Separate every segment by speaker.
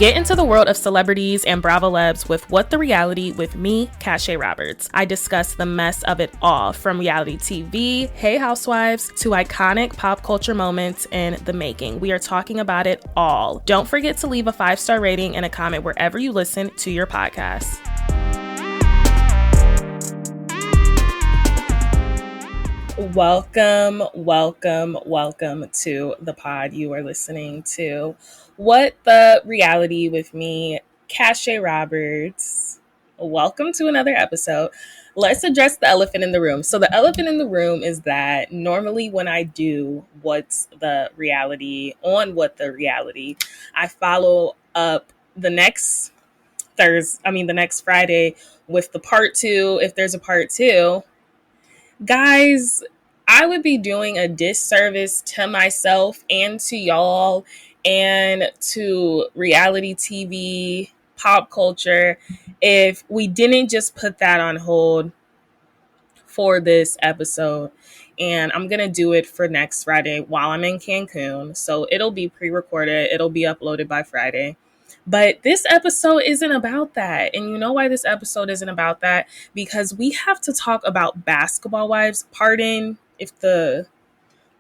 Speaker 1: Get into the world of celebrities and Bravo Labs with What the Reality with me, Cache Roberts. I discuss the mess of it all, from reality TV, Hey Housewives, to iconic pop culture moments in the making. We are talking about it all. Don't forget to leave a 5-star rating and a comment wherever you listen to your podcast. Welcome to the pod. You are listening to What the Reality with me, Cache Roberts. Welcome to another episode. Let's address the elephant in the room. So the elephant in the room is that normally when I do What's the Reality on What the Reality, I follow up the next Friday with the part 2, if there's a part 2. Guys, I would be doing a disservice to myself and to y'all and to reality TV, pop culture, if we didn't just put that on hold for this episode. And I'm going to do it for next Friday while I'm in Cancun. So it'll be pre-recorded. It'll be uploaded by Friday. But this episode isn't about that. And you know why this episode isn't about that? Because we have to talk about basketball wives. Pardon if the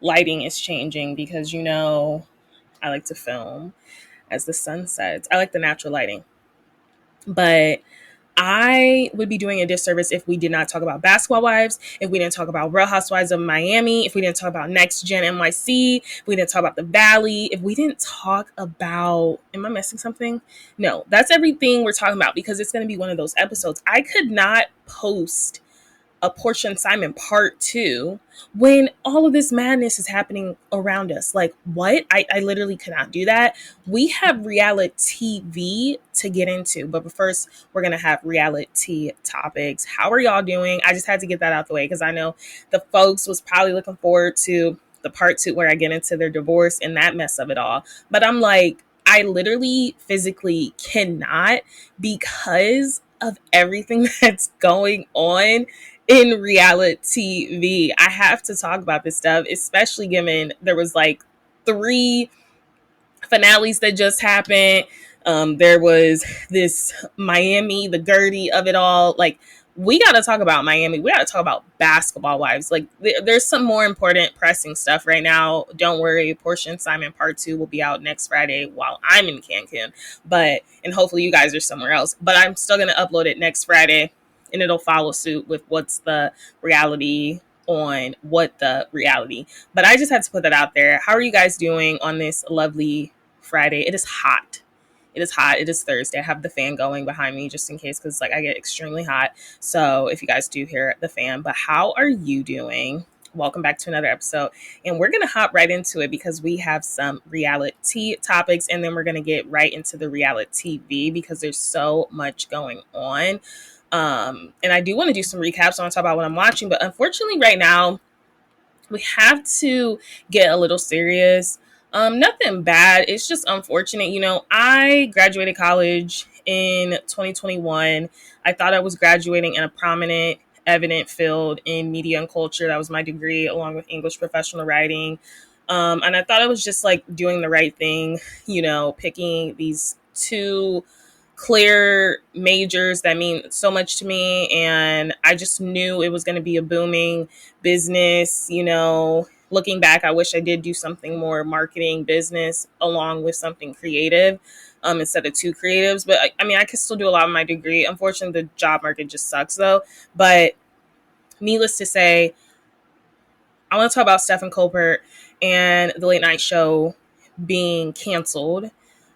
Speaker 1: lighting is changing, because you know I like to film as the sun sets. I like the natural lighting. But I would be doing a disservice if we did not talk about basketball wives, if we didn't talk about Real Housewives of Miami, if we didn't talk about next Gen NYC, if we didn't talk about the Valley, if we didn't talk about, am I missing something? No, that's everything we're talking about, because it's going to be one of those episodes. I could not post a Portia Simon part 2 when all of this madness is happening around us. Like, what? I literally could not do that. We have reality TV to get into, but first we're going to have reality topics. How are y'all doing? I just had to get that out the way, because I know the folks was probably looking forward to the part 2 where I get into their divorce and that mess of it all. But I'm like, I literally physically cannot, because of everything that's going on in reality TV. I have to talk about this stuff, especially given there was like 3 finales that just happened. There was this Miami, the Gertie of it all. Like, we got to talk about Miami. We got to talk about basketball wives. Like, there's some more important pressing stuff right now. Don't worry. Portia and Simon part 2 will be out next Friday while I'm in Cancun. And hopefully you guys are somewhere else. But I'm still going to upload it next Friday, and it'll follow suit with What's the Reality on What the Reality. But I just had to put that out there. How are you guys doing on this lovely Friday? It is hot. It is hot. It is Thursday. I have the fan going behind me just in case, because like I get extremely hot. So if you guys do hear the fan, but how are you doing? Welcome back to another episode. And we're going to hop right into it, because we have some reality topics, and then we're going to get right into the reality TV, because there's so much going on. And I do want to do some recaps. I want to talk about what I'm watching, but unfortunately right now we have to get a little serious. Nothing bad. It's just unfortunate. You know, I graduated college in 2021. I thought I was graduating in a prominent, evident field in media and culture. That was my degree, along with English professional writing. And I thought I was just like doing the right thing, you know, picking these 2 clear majors that mean so much to me. And I just knew it was going to be a booming business. You know, looking back, I wish I did do something more marketing business along with something creative, instead of 2 creatives. But I mean, I could still do a lot of my degree. Unfortunately, the job market just sucks though. But needless to say, I want to talk about Stephen Colbert and the late night show being canceled.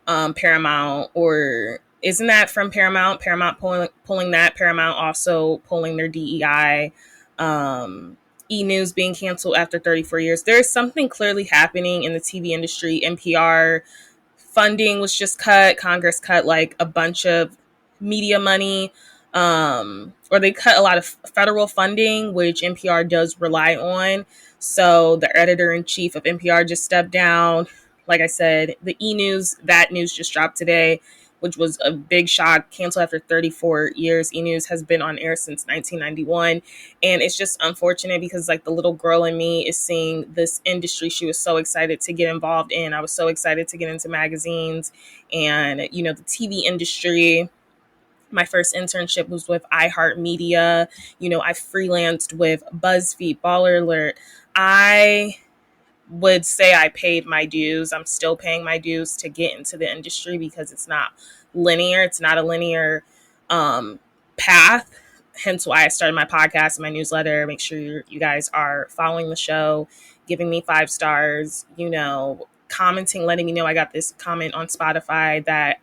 Speaker 1: Paramount, or isn't that from Paramount? Paramount pulling that. Paramount also pulling their DEI. E-News being canceled after 34 years. There's something clearly happening in the TV industry. NPR funding was just cut. Congress cut like a bunch of media money. Or they cut a lot of federal funding, which NPR does rely on. So the editor-in-chief of NPR just stepped down. Like I said, the E-News, that news just dropped today, which was a big shock, canceled after 34 years. E! News has been on air since 1991. And it's just unfortunate because like the little girl in me is seeing this industry she was so excited to get involved in. I was so excited to get into magazines and, you know, the TV industry. My first internship was with iHeartMedia. You know, I freelanced with BuzzFeed, Baller Alert. I would say I paid my dues. I'm still paying my dues to get into the industry because it's not linear. It's not a linear path. Hence why I started my podcast and my newsletter. Make sure you guys are following the show, giving me 5 stars, you know, commenting, letting me know I got this comment on Spotify that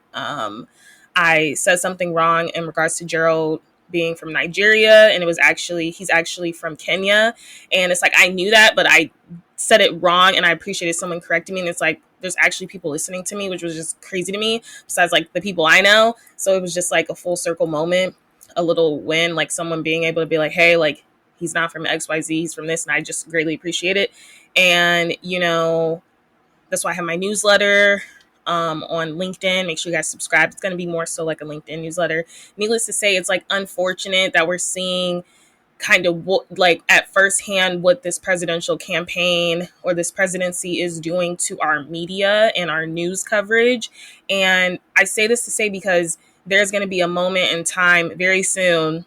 Speaker 1: I said something wrong in regards to Gerald being from Nigeria, and he's actually from Kenya. And it's like, I knew that, but I said it wrong, and I appreciated someone correcting me. And it's like, there's actually people listening to me, which was just crazy to me, besides like the people I know. So it was just like a full circle moment, a little win, like someone being able to be like, hey, like, he's not from XYZ, he's from this. And I just greatly appreciate it. And, you know, that's why I have my newsletter on LinkedIn. Make sure you guys subscribe. It's going to be more so like a LinkedIn newsletter. Needless to say, it's like unfortunate that we're seeing kind of like at firsthand what this presidential campaign or this presidency is doing to our media and our news coverage. And I say this to say because there's going to be a moment in time very soon,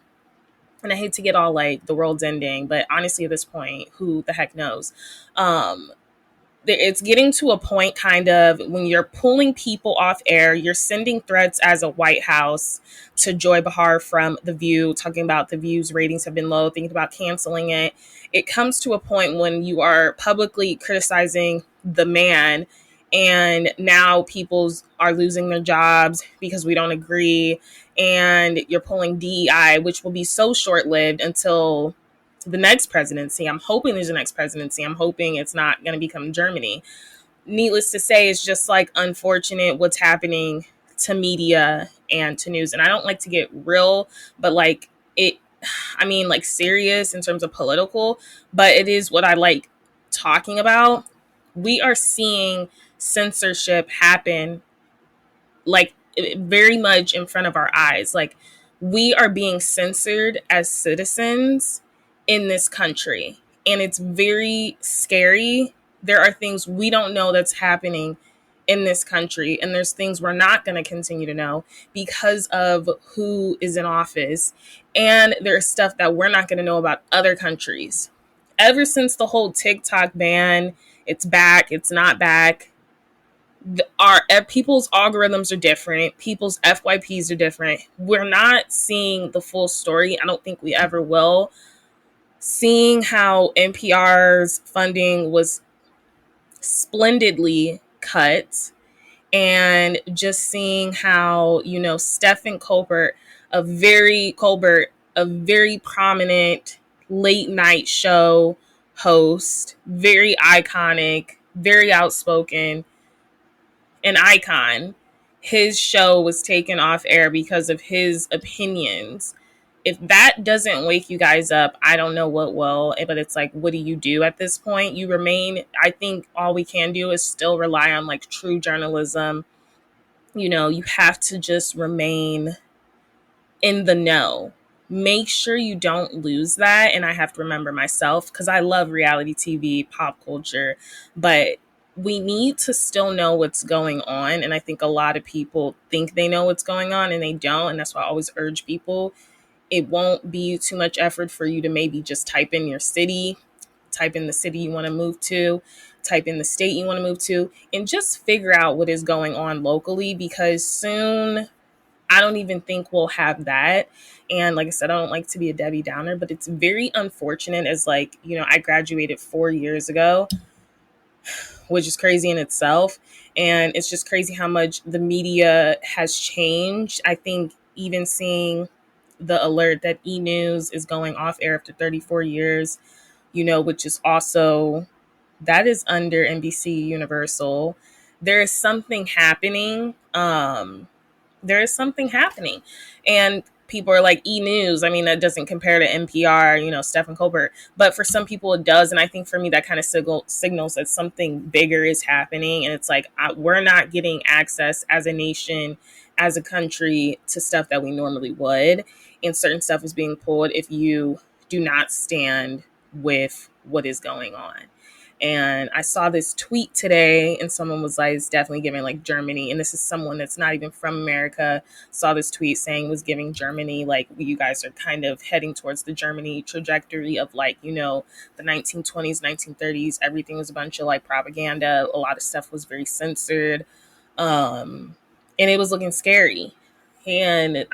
Speaker 1: and I hate to get all like the world's ending, but honestly at this point, who the heck knows? It's getting to a point kind of when you're pulling people off air, you're sending threats as a White House to Joy Behar from The View, talking about The View's ratings have been low, thinking about canceling it. It comes to a point when you are publicly criticizing the man, and now people are losing their jobs because we don't agree, and you're pulling DEI, which will be so short-lived until the next presidency. I'm hoping there's a next presidency. I'm hoping it's not going to become Germany. Needless to say, it's just like unfortunate what's happening to media and to news. And I don't like to get real, but like like serious in terms of political, but it is what I like talking about. We are seeing censorship happen like very much in front of our eyes. Like, we are being censored as citizens in this country, and it's very scary. There are things we don't know that's happening in this country, and there's things we're not going to continue to know because of who is in office, and there's stuff that we're not going to know about other countries. Ever since the whole TikTok ban, it's back, it's not back, our people's algorithms are different, people's FYPs are different. We're not seeing the full story. I don't think we ever will. Seeing how NPR's funding was splendidly cut, and just seeing how, you know, Stephen Colbert, a very prominent late night show host, very iconic, very outspoken, an icon, his show was taken off air because of his opinions. If that doesn't wake you guys up, I don't know what will. But it's like, what do you do at this point? You remain, I think all we can do is still rely on like true journalism. You know, you have to just remain in the know. Make sure you don't lose that. And I have to remember myself, because I love reality TV, pop culture, but we need to still know what's going on. And I think a lot of people think they know what's going on and they don't. And that's why I always urge people, it won't be too much effort for you to maybe just type in your city, type in the city you want to move to, type in the state you want to move to, and just figure out what is going on locally, because soon I don't even think we'll have that. And like I said, I don't like to be a Debbie Downer, but it's very unfortunate as like, you know, I graduated 4 years ago, which is crazy in itself. And it's just crazy how much the media has changed. I think even seeing the alert that E! News is going off air after 34 years, you know, which is also, that is under NBC Universal. There is something happening. And people are like, E! News, I mean, that doesn't compare to NPR, you know, Stephen Colbert. But for some people it does. And I think for me, that kind of signals that something bigger is happening. And it's like, we're not getting access as a nation as a country to stuff that we normally would. And certain stuff is being pulled if you do not stand with what is going on. And I saw this tweet today, and someone was like, it's definitely giving like Germany. And this is someone that's not even from America. Saw this tweet saying was giving Germany, like, you guys are kind of heading towards the Germany trajectory of, like, you know, the 1920s, 1930s. Everything was a bunch of like propaganda. A lot of stuff was very censored. And it was looking scary. And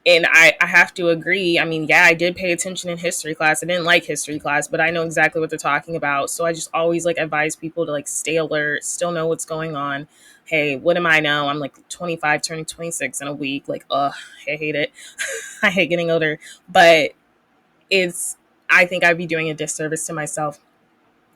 Speaker 1: I have to agree. I mean, yeah, I did pay attention in history class. I didn't like history class, but I know exactly what they're talking about. So I just always like advise people to like stay alert, still know what's going on. Hey, what am I now? I'm like 25, turning 26 in a week. Like, ugh, I hate it. I hate getting older. But I think I'd be doing a disservice to myself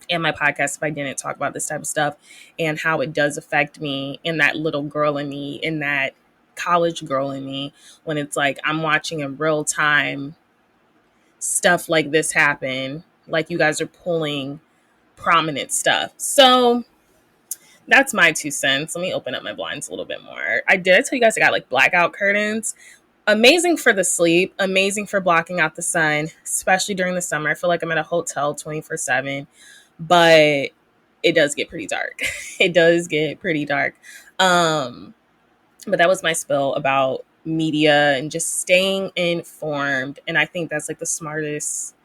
Speaker 1: and my podcast if I didn't talk about this type of stuff and how it does affect me and that little girl in me, and that college girl in me, when it's like I'm watching in real time stuff like this happen, like you guys are pulling prominent stuff. So that's my 2 cents. Let me open up my blinds a little bit more. I tell you guys I got like blackout curtains. Amazing for the sleep, amazing for blocking out the sun, especially during the summer. I feel like I'm at a hotel 24/7, but it does get pretty dark. It does get pretty dark. But that was my spill about media and just staying informed. And I think that's like the smartest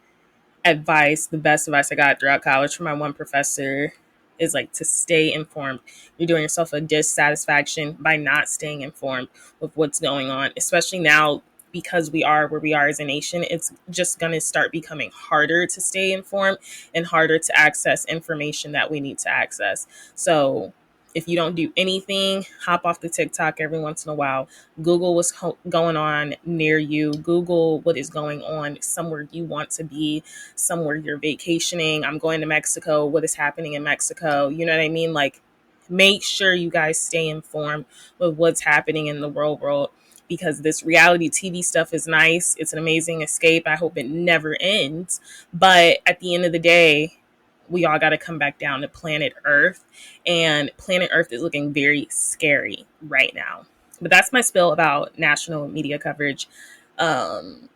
Speaker 1: advice, the best advice I got throughout college from my one professor is like to stay informed. You're doing yourself a dissatisfaction by not staying informed with what's going on, especially now because we are where we are as a nation. It's just going to start becoming harder to stay informed and harder to access information that we need to access. So if you don't do anything, hop off the TikTok every once in a while. Google what's going on near you. Google what is going on somewhere you want to be, somewhere you're vacationing. I'm going to Mexico. What is happening in Mexico? You know what I mean? Like, make sure you guys stay informed with what's happening in the world, because this reality TV stuff is nice. It's an amazing escape. I hope it never ends. But at the end of the day, we all got to come back down to planet Earth, and planet Earth is looking very scary right now. But that's my spill about national media coverage. To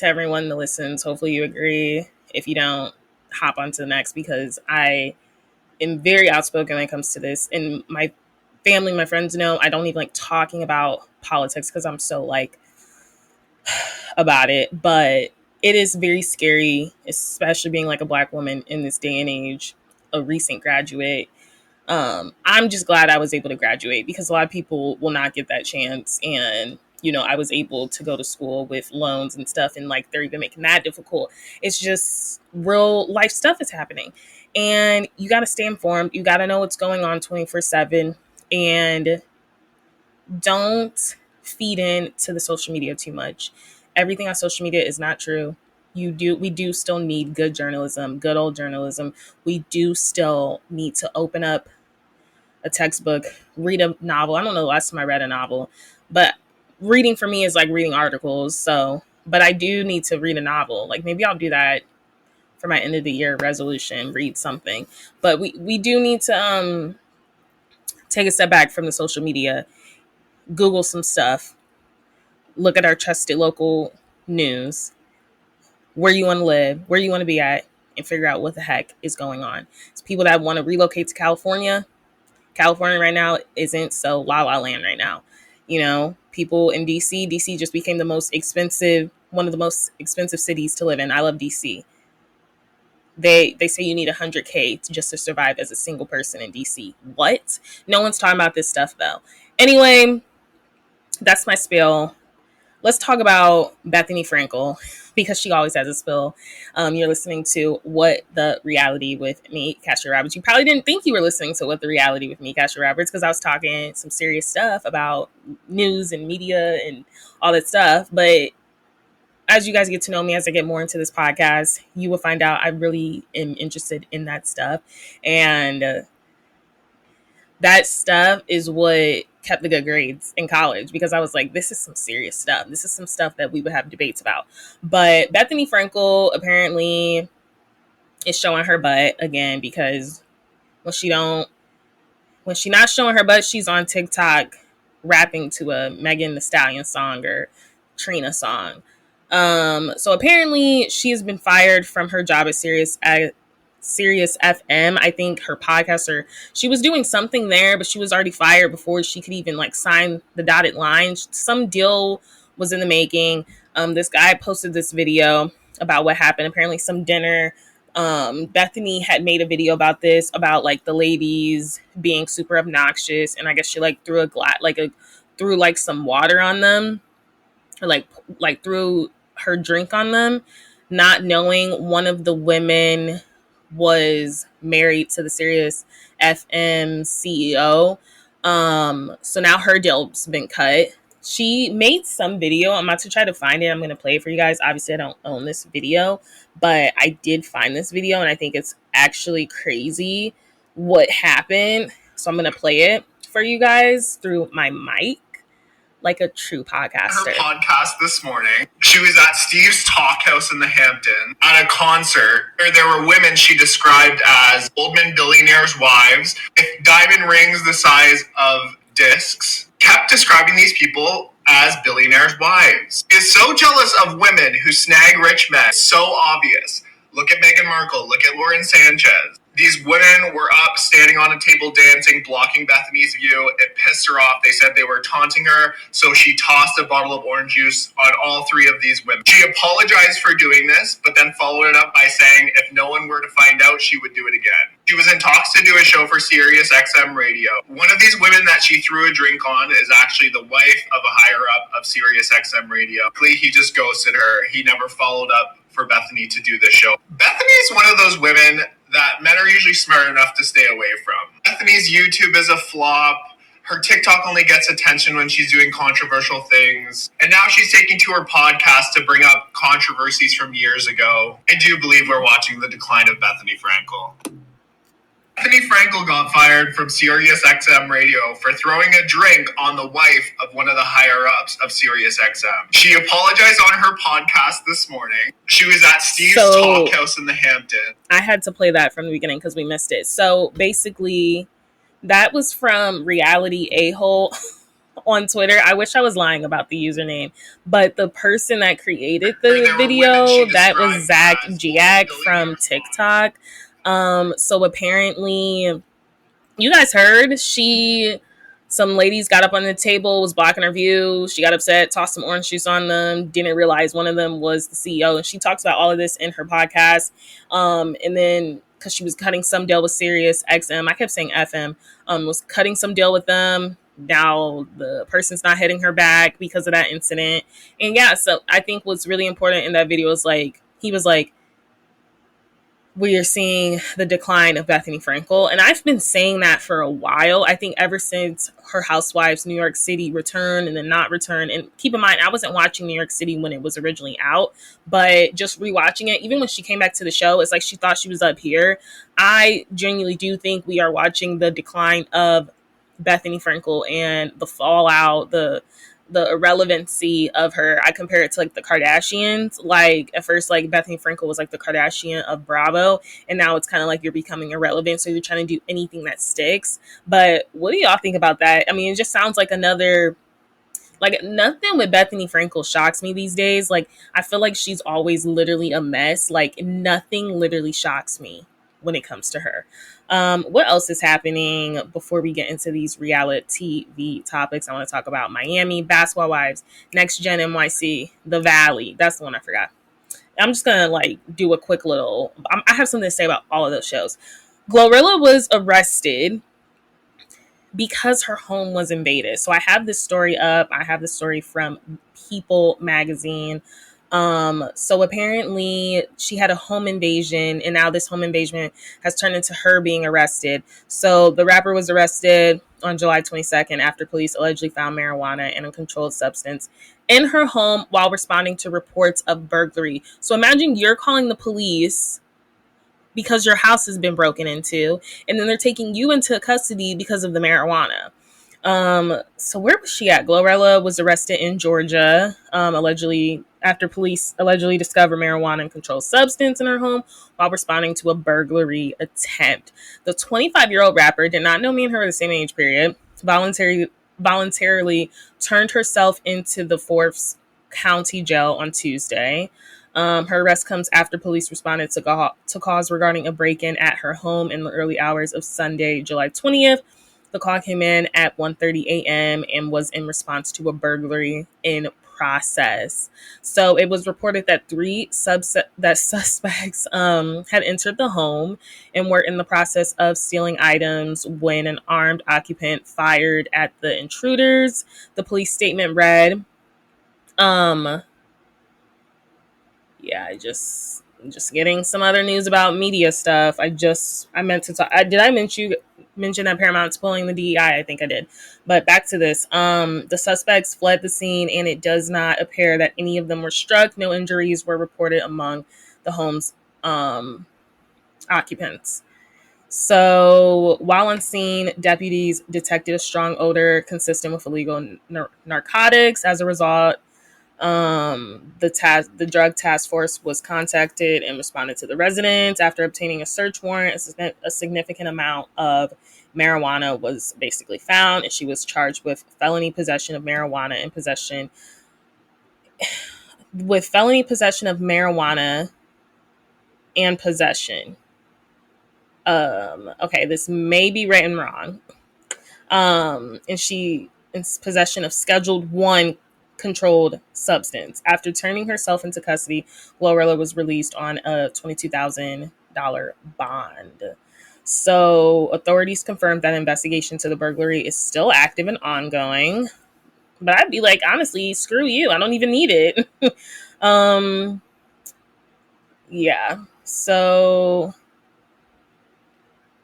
Speaker 1: everyone that listens, hopefully you agree. If you don't, hop on to the next, because I am very outspoken when it comes to this. And my family, my friends know I don't even like talking about politics because I'm so like about it. But it is very scary, especially being like a Black woman in this day and age, a recent graduate. I'm just glad I was able to graduate, because a lot of people will not get that chance. And, you know, I was able to go to school with loans and stuff, and like they're even making that difficult. It's just real life stuff is happening. And you got to stay informed. You got to know what's going on 24/7. And don't feed into the social media too much. Everything on social media is not true. We do still need good journalism, good old journalism. We do still need to open up a textbook, read a novel. I don't know the last time I read a novel, but reading for me is like reading articles. So, but I do need to read a novel. Like, maybe I'll do that for my end of the year resolution, read something. But we do need to take a step back from the social media, Google some stuff, look at our trusted local news, where you want to live, where you want to be at, and figure out what the heck is going on. It's people that want to relocate to California. California right now isn't so la la land right now. You know, people in DC just became one of the most expensive cities to live in. I love DC. They say you need 100K just to survive as a single person in DC. What? No one's talking about this stuff though. Anyway, that's my spiel. Let's talk about Bethenny Frankel, because she always has a spill. You're listening to What the Reality with me, Cassia Roberts. You probably didn't think you were listening to What the Reality with me, Cassia Roberts, because I was talking some serious stuff about news and media and all that stuff. But as you guys get to know me, as I get more into this podcast, you will find out I really am interested in that stuff. And that stuff is what kept the good grades in college, because I was like, this is some serious stuff. This is some stuff that we would have debates about. But Bethenny Frankel apparently is showing her butt again, because when she's not showing her butt, she's on TikTok rapping to a Megan Thee Stallion song or Trina song. So apparently she has been fired from her job at Sirius FM. I think her podcast, or she was doing something there, but she was already fired before she could even like sign the dotted line. Some deal was in the making. This guy posted this video about what happened. Apparently some dinner. Bethenny had made a video about this, about like the ladies being super obnoxious, and I guess she like threw like some water on them, or like threw her drink on them, not knowing one of the women was married to the Sirius FM CEO. So now her deal's been cut. She made some video. I'm about to try to find it. I'm going to play it for you guys. Obviously, I don't own this video, but I did find this video, and I think it's actually crazy what happened. So I'm going to play it for you guys through my mic, like a true podcaster.
Speaker 2: Her podcast this morning. She was at Steve's Talk House in the Hampton at a concert where there were women she described as Goldman billionaires' wives with diamond rings the size of discs. Kept describing these people as billionaires' wives. She is so jealous of women who snag rich men. It's so obvious. Look at Meghan Markle. Look at Lauren Sanchez. These women were up, standing on a table, dancing, blocking Bethenny's view. It pissed her off. They said they were taunting her, so she tossed a bottle of orange juice on all three of these women. She apologized for doing this, but then followed it up by saying if no one were to find out, she would do it again. She was in talks to do a show for Sirius XM Radio. One of these women that she threw a drink on is actually the wife of a higher-up of Sirius XM Radio. He just ghosted her. He never followed up for Bethenny to do this show. Bethenny is one of those women that men are usually smart enough to stay away from. Bethenny's YouTube is a flop. Her TikTok only gets attention when she's doing controversial things. And now she's taking to her podcast to bring up controversies from years ago. I do believe we're watching the decline of Bethenny Frankel. Bethenny Frankel got fired from Sirius XM Radio for throwing a drink on the wife of one of the higher-ups of Sirius XM. She apologized on her podcast this morning. She was at Steve's Talk House in the Hampton.
Speaker 1: I had to play that from the beginning because we missed it. So basically, that was from Reality A-Hole on Twitter. I wish I was lying about the username, but the person that created the video, that was Zach Giak from TikTok. So apparently, you guys heard, some ladies got up on the table, was blocking her view. She got upset, tossed some orange juice on them, didn't realize one of them was the CEO. And she talks about all of this in her podcast. And then, because she was cutting some deal with Sirius XM, I kept saying FM, was cutting some deal with them. Now the person's not hitting her back because of that incident. And yeah, so I think what's really important in that video is like, he was like, we are seeing the decline of Bethenny Frankel. And I've been saying that for a while. I think ever since her Housewives New York City return and then not return. And keep in mind, I wasn't watching New York City when it was originally out, but just rewatching it, even when she came back to the show, it's like she thought she was up here. I genuinely do think we are watching the decline of Bethenny Frankel and the fallout, the irrelevancy of her. I compare it to like the Kardashians. Like at first, like Bethenny Frankel was like the Kardashian of Bravo, and now it's kind of like you're becoming irrelevant, so you're trying to do anything that sticks. But what do y'all think about that? I mean, it just sounds like another, like nothing with Bethenny Frankel shocks me these days. Like I feel like she's always literally a mess. Like nothing literally shocks me when it comes to her. What else is happening before we get into these reality TV topics? I want to talk about Miami, Basketball Wives, Next Gen NYC, The Valley. That's the one I forgot. I'm just going to like do a quick little, I have something to say about all of those shows. Glorilla was arrested because her home was invaded. So I have this story up. I have the story from People magazine. So apparently she had a home invasion, and now this home invasion has turned into her being arrested. So the rapper was arrested on July 22nd after police allegedly found marijuana and a controlled substance in her home while responding to reports of burglary. So imagine you're calling the police because your house has been broken into, and then they're taking you into custody because of the marijuana. So where was she at? Glorilla was arrested in Georgia, allegedly after police allegedly discovered marijuana and controlled substance in her home while responding to a burglary attempt. The 25-year-old rapper did not know me and her were the same age period. voluntarily turned herself into the Forbes County Jail on Tuesday. Her arrest comes after police responded to calls regarding a break-in at her home in the early hours of Sunday, July 20th. The call came in at 1:30 a.m. and was in response to a burglary in process. So it was reported that suspects had entered the home and were in the process of stealing items when an armed occupant fired at the intruders. The police statement read, yeah, I'm just getting some other news about media stuff. I meant to talk. Did I mention that Paramount's pulling the DEI? I think I did. But back to this. The suspects fled the scene, and it does not appear that any of them were struck. No injuries were reported among the home's occupants. So while on scene, deputies detected a strong odor consistent with illegal narcotics. As a result, the drug task force was contacted and responded to the residence. After obtaining a search warrant, a significant amount of marijuana was basically found, and she was charged with felony possession of marijuana and possession and possession. Okay, this may be written wrong. And she in possession of Scheduled 1 controlled substance. After turning herself into custody, Glorilla was released on a $22,000 bond. So authorities confirmed that investigation to the burglary is still active and ongoing. But I'd be like, honestly, screw you. I don't even need it. Yeah. So,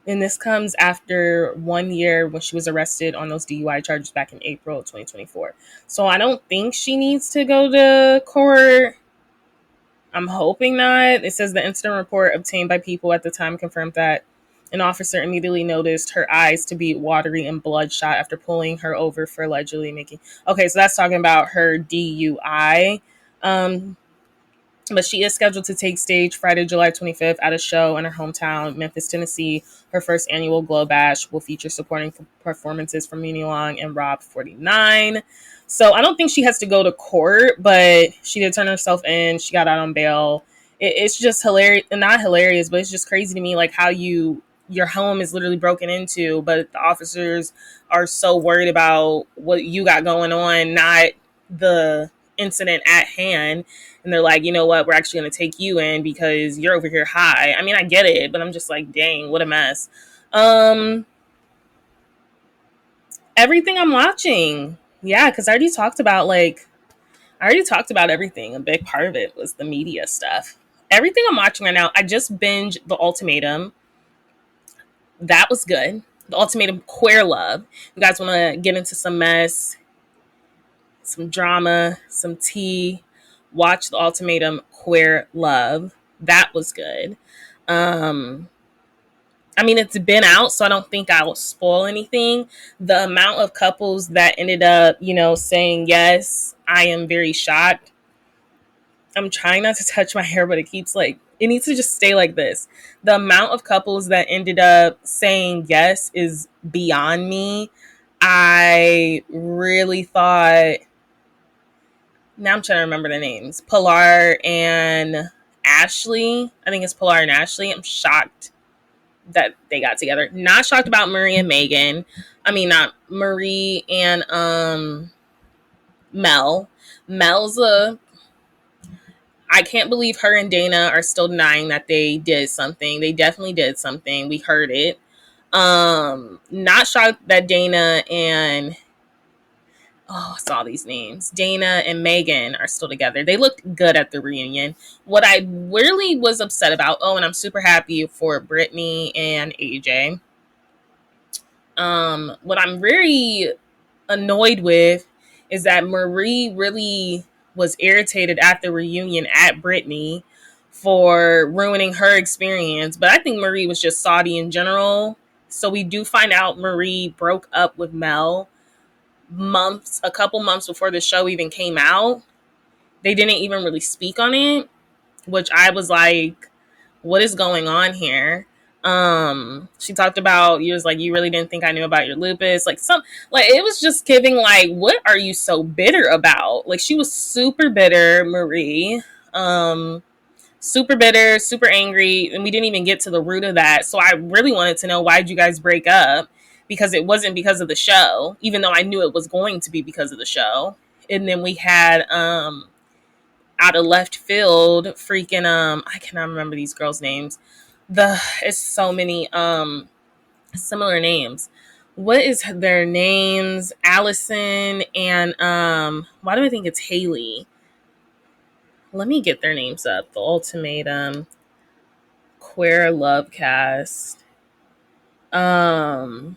Speaker 1: and this comes after 1 year when she was arrested on those DUI charges back in April of 2024. So I don't think she needs to go to court. I'm hoping not. It says the incident report obtained by people at the time confirmed that an officer immediately noticed her eyes to be watery and bloodshot after pulling her over for allegedly making... Okay, so that's talking about her DUI. But she is scheduled to take stage Friday, July 25th at a show in her hometown, Memphis, Tennessee. Her first annual Glow Bash will feature supporting performances from Muni Long and Rob 49. So I don't think she has to go to court, but she did turn herself in. She got out on bail. It's just hilarious, not hilarious, but it's just crazy to me, like how your home is literally broken into, but the officers are so worried about what you got going on, not the incident at hand. And they're like, you know what, we're actually going to take you in because you're over here high. I mean, I get it, but I'm just like, dang, what a mess. Everything I'm watching. Yeah, because I already talked about everything. A big part of it was the media stuff. Everything I'm watching right now, I just binged The Ultimatum. That was good. The Ultimatum Queer Love. You guys want to get into some mess, some drama, some tea, watch The Ultimatum Queer Love. That was good. I mean, it's been out, so I don't think I'll spoil anything. The amount of couples that ended up, saying yes, I am very shocked. I'm trying not to touch my hair, but it needs to just stay like this. The amount of couples that ended up saying yes is beyond me. I really thought... Now I'm trying to remember the names. Pilar and Ashley. I think it's Pilar and Ashley. I'm shocked that they got together. Not shocked about Marie and Megan. I mean, not Marie and Mel. I can't believe her and Dana are still denying that they did something. They definitely did something. We heard it. Not shocked that Dana and... I saw these names. Dana and Megan are still together. They looked good at the reunion. What I really was upset about, and I'm super happy for Brittany and AJ. What I'm very annoyed with is that Marie really was irritated at the reunion at Brittany for ruining her experience. But I think Marie was just salty in general. So we do find out Marie broke up with Mel a couple months before the show even came out. They didn't even really speak on it, which I was like, what is going on here? She talked about, you was like, you really didn't think I knew about your lupus. Like some, like it was just giving like, what are you so bitter about? Like she was super bitter, Marie. Super bitter, super angry, and we didn't even get to the root of that. So I really wanted to know, why did you guys break up? Because it wasn't because of the show, even though I knew it was going to be because of the show. And then we had out of left field, freaking I cannot remember these girls' names. It's so many similar names. What is their names? Allison and why do I think it's Haley? Let me get their names up. The Ultimatum Queer Love Cast. I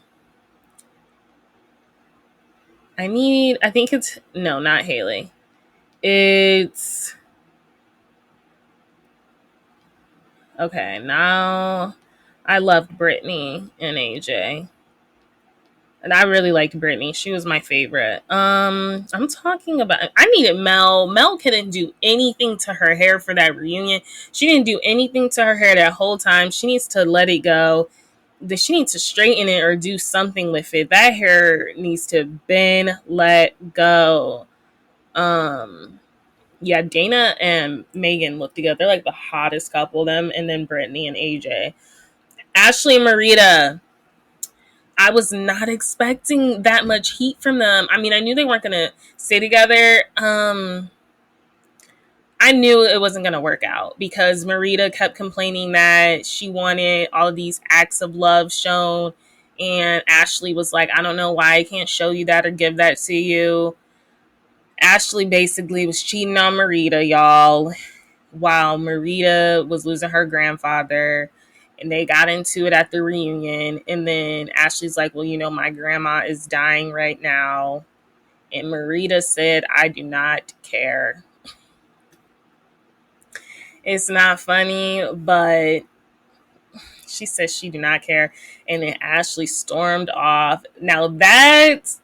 Speaker 1: think it's, no, not Haley. It's, okay, now I loved Brittany and AJ. And I really liked Brittany. She was my favorite. I'm talking about, I needed Mel. Mel couldn't do anything to her hair for that reunion. She didn't do anything to her hair that whole time. She needs to let it go. She needs to straighten it or do something with it. That hair needs to been let go. Yeah, Dana and Megan look together. They're like the hottest couple, them, and then Brittany and AJ. Ashley and Marita. I was not expecting that much heat from them. I mean, I knew they weren't gonna stay together. I knew it wasn't gonna work out because Marita kept complaining that she wanted all of these acts of love shown, and Ashley was like, I don't know why I can't show you that or give that to you. Ashley basically was cheating on Marita, y'all, while Marita was losing her grandfather. And they got into it at the reunion. And then Ashley's like, well, you know, my grandma is dying right now. And Marita said, I do not care. It's not funny, but she says she do not care. And then Ashley stormed off. Now that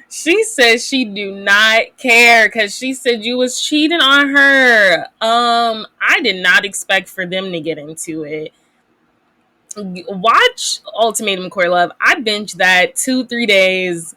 Speaker 1: she said she do not care because she said you was cheating on her. I did not expect for them to get into it. Watch Ultimatum Queer Love. I binged that 2-3 days.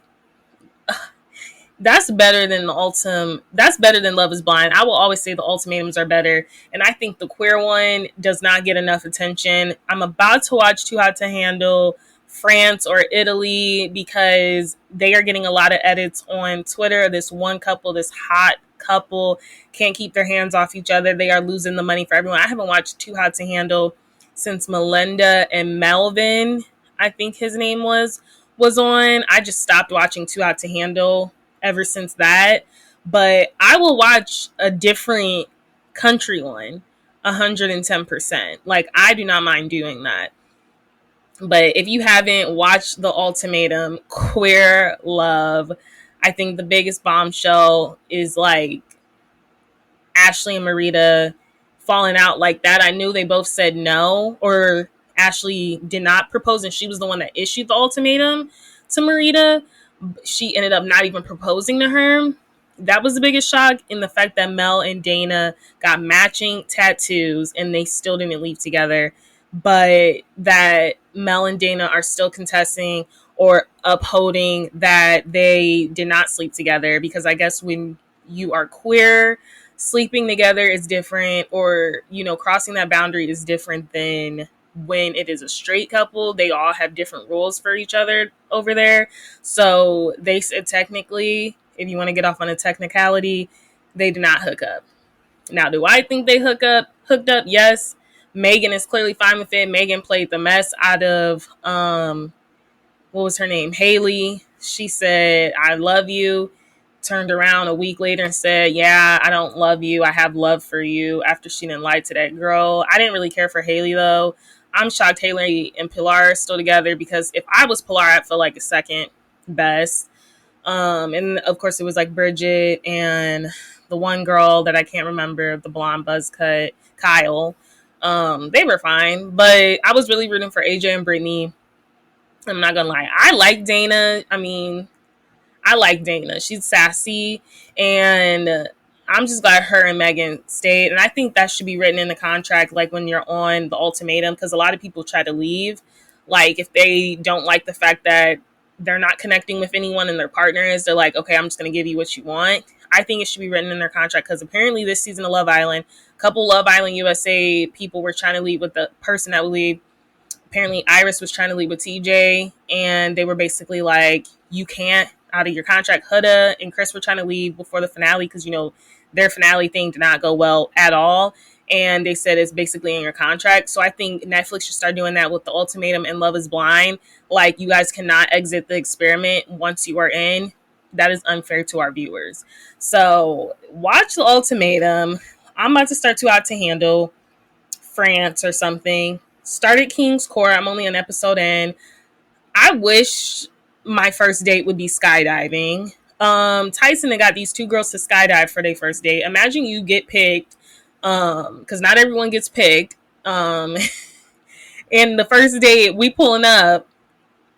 Speaker 1: That's better than the Ultim. That's better than Love Is Blind. I will always say the Ultimatums are better, and I think the queer one does not get enough attention. I'm about to watch Too Hot to Handle France or Italy because they are getting a lot of edits on Twitter. This one couple, this hot couple, can't keep their hands off each other. They are losing the money for everyone. I haven't watched Too Hot to Handle since Melinda and Melvin, I think his name was on. I just stopped watching Too Hot to Handle ever since that. But I will watch a different country one 110%. Like, I do not mind doing that. But if you haven't watched The Ultimatum Queer Love, I think the biggest bombshell is like Ashley and Marita falling out like that. I knew they both said no, or Ashley did not propose, and she was the one that issued the ultimatum to Marita. She ended up not even proposing to her. That was the biggest shock, in the fact that Mel and Dana got matching tattoos and they still didn't leave together. But that Mel and Dana are still contesting or upholding that they did not sleep together, because I guess when you are queer, sleeping together is different, or, you know, crossing that boundary is different than when it is a straight couple. They all have different rules for each other over there. So they said technically, if you want to get off on a technicality, they did not hook up. Now, do I think they hooked up? Yes. Megan is clearly fine with it. Megan played the mess out of what was her name? Haley. She said, I love you. Turned around a week later and said, yeah, I don't love you. I have love for you, after she didn't lie to that girl. I didn't really care for Haley, though. I'm shocked Haley and Pilar are still together, because if I was Pilar, I'd feel like a second best. And of course, it was like Bridget and the one girl that I can't remember, the blonde buzz cut, Kyle. They were fine, but I was really rooting for AJ and Brittany. I'm not gonna lie. I like Dana. I mean, I like Dana. She's sassy, and I'm just glad her and Megan stayed. And I think that should be written in the contract, like when you're on the ultimatum, because a lot of people try to leave. Like if they don't like the fact that they're not connecting with anyone and their partners, they're like, okay, I'm just going to give you what you want. I think it should be written in their contract because apparently this season of Love Island, a couple Love Island USA people were trying to leave with the person that would leave. Apparently Iris was trying to leave with TJ, and they were basically like, you can't, out of your contract. Huda and Chris were trying to leave before the finale because, you know, their finale thing did not go well at all. And they said it's basically in your contract. So I think Netflix should start doing that with The Ultimatum and Love is Blind. Like, you guys cannot exit the experiment once you are in. That is unfair to our viewers. So watch The Ultimatum. I'm about to start Too Hot to Handle, France or something. Started King's Court. I'm only an episode in. I wish my first date would be skydiving. Tyson had got these two girls to skydive for their first date. Imagine you get picked, because not everyone gets picked. And the first date, we pulling up,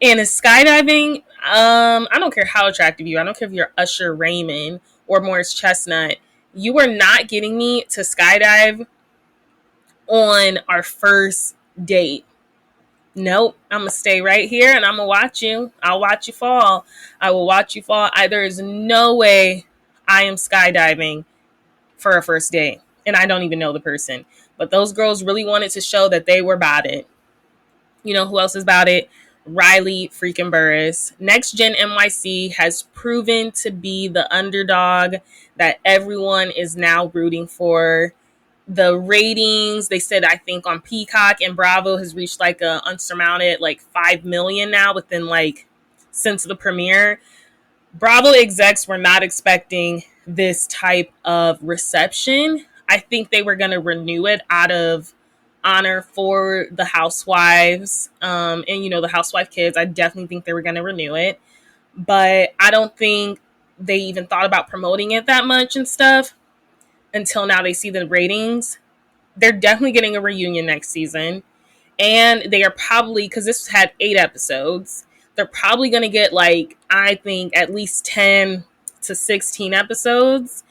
Speaker 1: and it's skydiving. I don't care how attractive you are. I don't care if you're Usher Raymond or Morris Chestnut. You are not getting me to skydive on our first date. Nope, I'm gonna stay right here and I'm gonna watch you. I'll watch you fall. I will watch you fall. There is no way I am skydiving for a first date, and I don't even know the person. But those girls really wanted to show that they were about it. You know who else is about it? Riley freaking Burris. Next Gen NYC has proven to be the underdog that everyone is now rooting for. The ratings, they said, I think on Peacock and Bravo has reached like a unsurmounted like 5 million now within like since the premiere. Bravo execs were not expecting this type of reception. I think they were going to renew it out of honor for the housewives, and you know, the housewife kids. I definitely think they were going to renew it, but I don't think they even thought about promoting it that much and stuff until now they see the ratings. They're definitely getting a reunion next season. And they are probably, because this had 8 episodes, they're probably going to get like, I think, at least 10 to 16 episodes.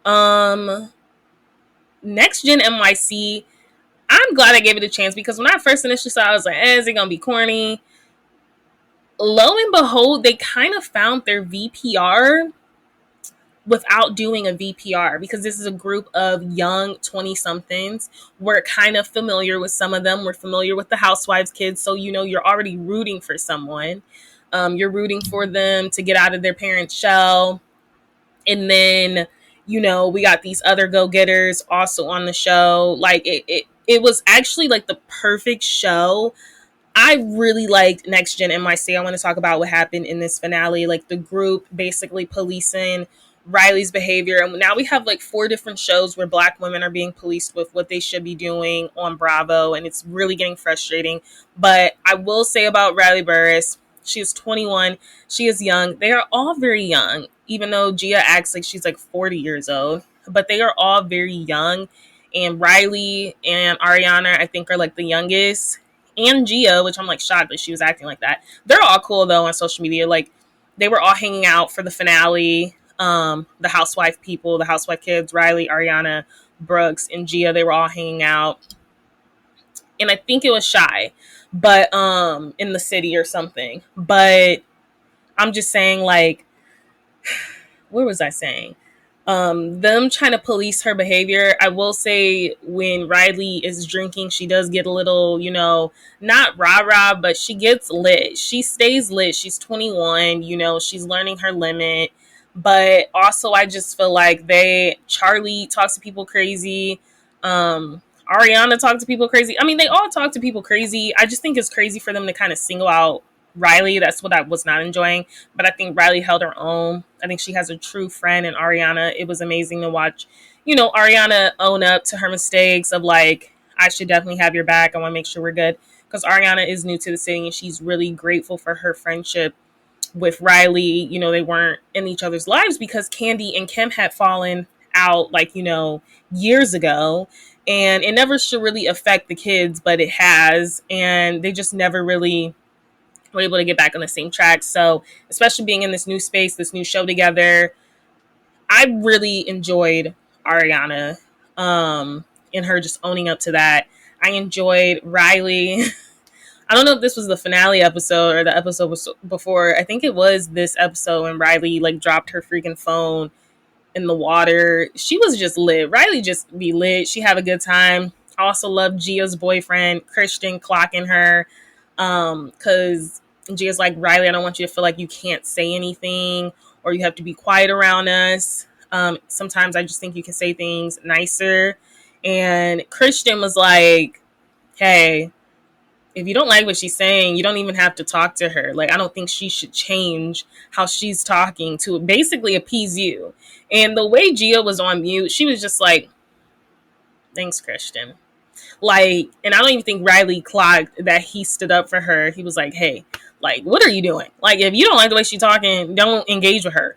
Speaker 1: Next Gen NYC, I'm glad I gave it a chance because when I first initially saw it, I was like, is it going to be corny? Lo and behold, they kind of found their VPR without doing a VPR, because this is a group of young 20-somethings. We're kind of familiar with some of them. We're familiar with the housewives kids. So, you know, you're already rooting for someone. You're rooting for them to get out of their parents' shell. And then, you know, we got these other go-getters also on the show. Like it was actually like the perfect show. I really liked Next Gen NYC. I want to talk about what happened in this finale. Like the group basically policing Riley's behavior. And now we have like 4 different shows where Black women are being policed with what they should be doing on Bravo. And it's really getting frustrating. But I will say about Riley Burris, she is 21. She is young. They are all very young, even though Gia acts like she's like 40 years old. But they are all very young. And Riley and Ariana, I think, are like the youngest. And Gia, which I'm like shocked that she was acting like that. They're all cool though on social media. Like they were all hanging out for the finale. The housewife people, the housewife kids, Riley, Ariana, Brooks, and Gia, they were all hanging out. And I think it was Shy, but in the city or something. But I'm just saying, like, what was I saying? Them trying to police her behavior. I will say when Riley is drinking, she does get a little, you know, not rah-rah, but she gets lit. She stays lit. She's 21, you know, she's learning her limit. But also I just feel like Charlie talks to people crazy. Ariana talks to people crazy. I mean, they all talk to people crazy. I just think it's crazy for them to kind of single out Riley. That's what I was not enjoying. But I think Riley held her own. I think she has a true friend in Ariana. It was amazing to watch, you know, Ariana own up to her mistakes of like, I should definitely have your back. I want to make sure we're good. Because Ariana is new to the city and she's really grateful for her friendship with Riley. You know, they weren't in each other's lives because Candy and Kim had fallen out like, you know, years ago. And it never should really affect the kids, but it has. And they just never really were able to get back on the same track. So especially being in this new space, this new show together, I really enjoyed Ariana, and her just owning up to that. I enjoyed Riley. I don't know if this was the finale episode or the episode was before. I think it was this episode when Riley like dropped her freaking phone in the water. She was just lit. Riley just be lit. She have a good time. I also love Gia's boyfriend, Christian, clocking her. Cause Gia's like, Riley, I don't want you to feel like you can't say anything or you have to be quiet around us. Sometimes I just think you can say things nicer. And Christian was like, hey, if you don't like what she's saying, you don't even have to talk to her. Like, I don't think she should change how she's talking to basically appease you. And the way Gia was on mute, she was just like, thanks, Christian. Like, and I don't even think Riley clocked that he stood up for her. He was like, hey, like, what are you doing? Like, if you don't like the way she's talking, don't engage with her.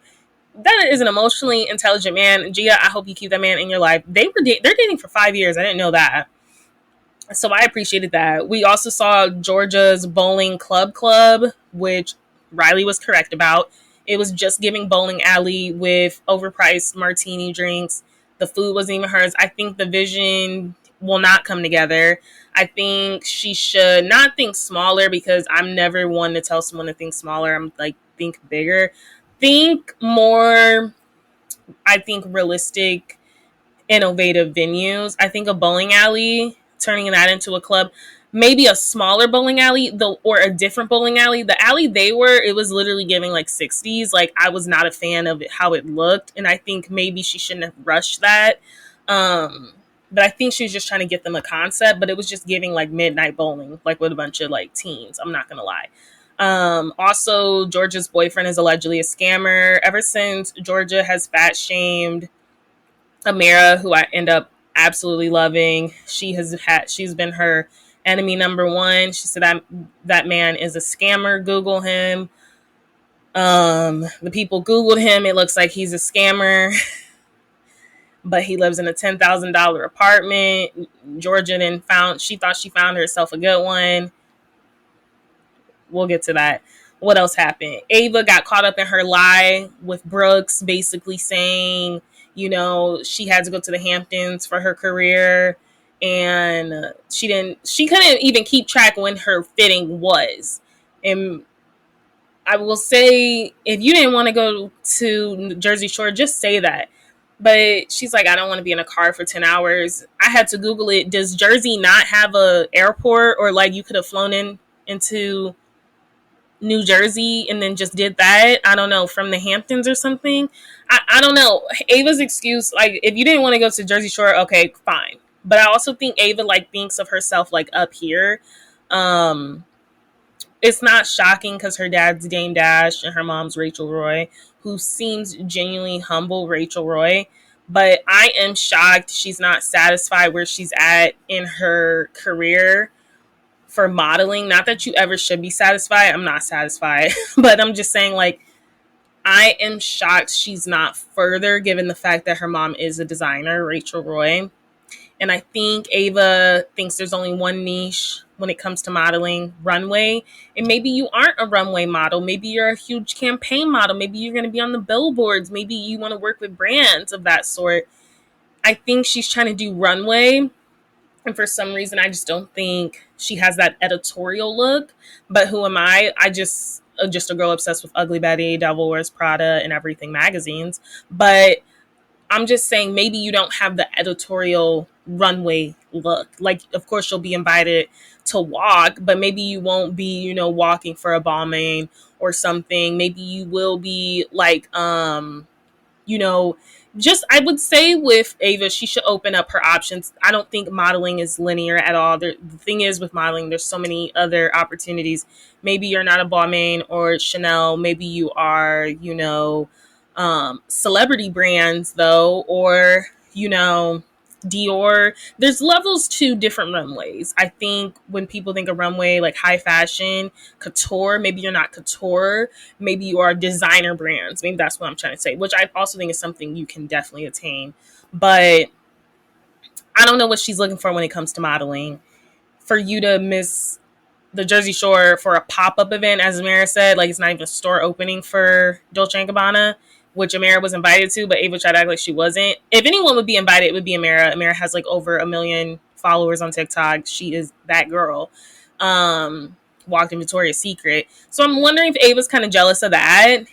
Speaker 1: That is an emotionally intelligent man. Gia, I hope you keep that man in your life. They're dating for 5 years. I didn't know that. So I appreciated that. We also saw Georgia's bowling club, which Riley was correct about. It was just giving bowling alley with overpriced martini drinks. The food wasn't even hers. I think the vision will not come together. I think she should not think smaller because I'm never one to tell someone to think smaller. I'm like, think bigger. Think more, I think, realistic, innovative venues. I think a bowling alley, turning that into a club, maybe a smaller bowling alley, or a different bowling alley. The alley they were, it was literally giving like 60s. Like, I was not a fan of it, how it looked, and I think maybe she shouldn't have rushed that. But I think she was just trying to get them a concept, but it was just giving like midnight bowling, like with a bunch of like teens. I'm not gonna lie. Also, Georgia's boyfriend is allegedly a scammer. Ever since Georgia has fat shamed Amira, who I end up absolutely loving, she's been her enemy number one. She said that man is a scammer. Google him. The people Googled him. It looks like he's a scammer, but he lives in a $10,000 apartment. Georgia then she thought she found herself a good one. We'll get to that. What else happened? Ava got caught up in her lie with Brooks, basically saying, you know, she had to go to the Hamptons for her career, and she couldn't even keep track when her fitting was. And I will say, if you didn't want to go to Jersey Shore, just say that. But she's like, I don't want to be in a car for 10 hours. I had to Google it. Does Jersey not have a airport, or like you could have flown into New Jersey and then just did that? I don't know, from the Hamptons or something. I don't know. Ava's excuse, like, if you didn't want to go to Jersey Shore, okay, fine. But I also think Ava like thinks of herself like up here. It's not shocking because her dad's Dame Dash and her mom's Rachel Roy, who seems genuinely humble, Rachel Roy. But I am shocked she's not satisfied where she's at in her career for modeling. Not that you ever should be satisfied. I'm not satisfied. But I'm just saying, like, I am shocked she's not further, given the fact that her mom is a designer, Rachel Roy. And I think Ava thinks there's only one niche when it comes to modeling, runway. And maybe you aren't a runway model. Maybe you're a huge campaign model. Maybe you're going to be on the billboards. Maybe you want to work with brands of that sort. I think she's trying to do runway. And for some reason, I just don't think she has that editorial look. But who am I? Just a girl obsessed with Ugly Betty, Devil Wears Prada, and Everything magazines. But I'm just saying, maybe you don't have the editorial runway look. Like, of course, you'll be invited to walk, but maybe you won't be, you know, walking for a Balmain or something. Maybe you will be like, you know, just, I would say with Ava, she should open up her options. I don't think modeling is linear at all. The thing is with modeling, there's so many other opportunities. Maybe you're not a Balmain or Chanel. Maybe you are, you know, celebrity brands though, or, you know, Dior. There's levels to different runways. I think when people think of runway, like high fashion, couture, maybe you're not couture. Maybe you are designer brands. Maybe that's what I'm trying to say, which I also think is something you can definitely attain. But I don't know what she's looking for when it comes to modeling. For you to miss the Jersey Shore for a pop-up event, as Amira said, like it's not even a store opening for Dolce & Gabbana. which Amira was invited to, but Ava tried to act like she wasn't. If anyone would be invited, it would be Amira. Amira has like over 1 million followers on TikTok. She is that girl. Walked in Victoria's Secret. So I'm wondering if Ava's kind of jealous of that.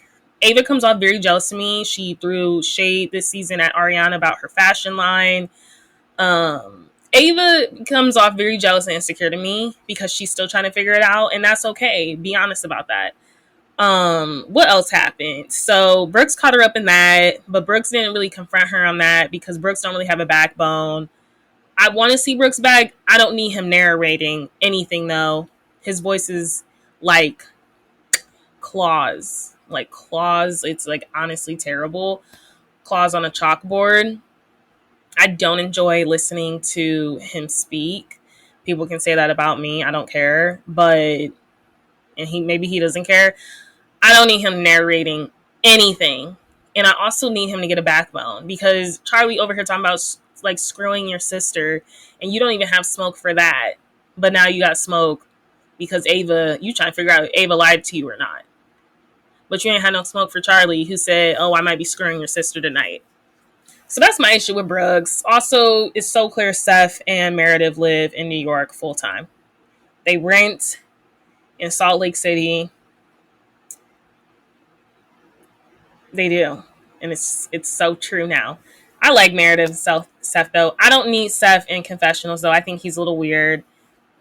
Speaker 1: Ava comes off very jealous to me. She threw shade this season at Ariana about her fashion line. Ava comes off very jealous and insecure to me because she's still trying to figure it out, and that's okay. Be honest about that. What else happened? So Brooks caught her up in that, but Brooks didn't really confront her on that because Brooks don't really have a backbone. I want to see Brooks back. I don't need him narrating anything though. His voice is like claws. Like claws. It's like honestly terrible. Claws on a chalkboard. I don't enjoy listening to him speak. People can say that about me. I don't care. But and maybe he doesn't care. I don't need him narrating anything. And I also need him to get a backbone because Charlie over here talking about like screwing your sister and you don't even have smoke for that. But now you got smoke because Ava, you trying to figure out if Ava lied to you or not. But you ain't had no smoke for Charlie who said, oh, I might be screwing your sister tonight. So that's my issue with Brooks. Also, it's so clear Seth and Meredith live in New York full time. They rent in Salt Lake City. They do. And it's so true now. I like Meredith and Seth, though. I don't need Seth in confessionals, though. I think he's a little weird.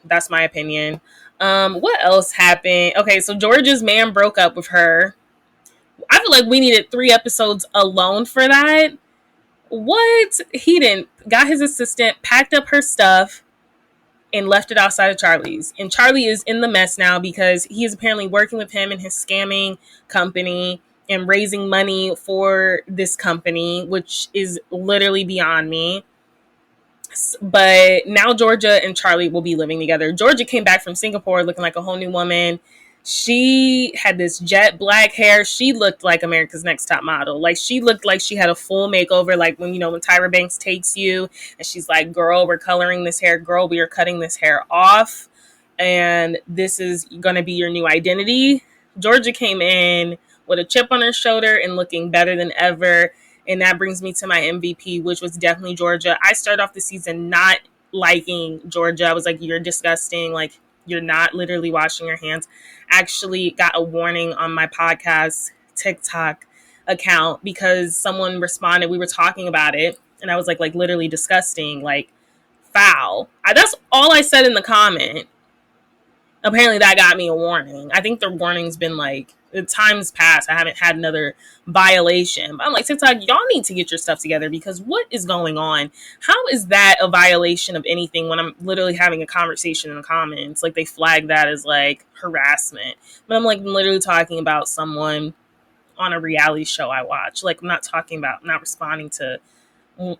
Speaker 1: That's my opinion. What else happened? Okay, so Georgia's man broke up with her. I feel like we needed 3 episodes alone for that. What? He didn't. Got his assistant, packed up her stuff, and left it outside of Charlie's. And Charlie is in the mess now because he is apparently working with him in his scamming company and raising money for this company, which is literally beyond me. But now Georgia and Charlie will be living together. Georgia came back from Singapore looking like a whole new woman. She had this jet black hair. She looked like America's Next Top Model. Like she looked like she had a full makeover. Like when Tyra Banks takes you and she's like, girl, we're coloring this hair. Girl, we are cutting this hair off. And this is going to be your new identity. Georgia came in with a chip on her shoulder and looking better than ever. And that brings me to my MVP, which was definitely Georgia. I started off the season not liking Georgia. I was like, you're disgusting. Like, you're not literally washing your hands. Actually got a warning on my podcast TikTok account because someone responded. We were talking about it. And I was like literally disgusting, like foul. That's all I said in the comment. Apparently that got me a warning. I think the warning's been like, the time's passed. I haven't had another violation. But I'm like, TikTok, y'all need to get your stuff together because what is going on? How is that a violation of anything when I'm literally having a conversation in the comments? Like they flag that as like harassment. But I'm like literally talking about someone on a reality show I watch. Like I'm not responding to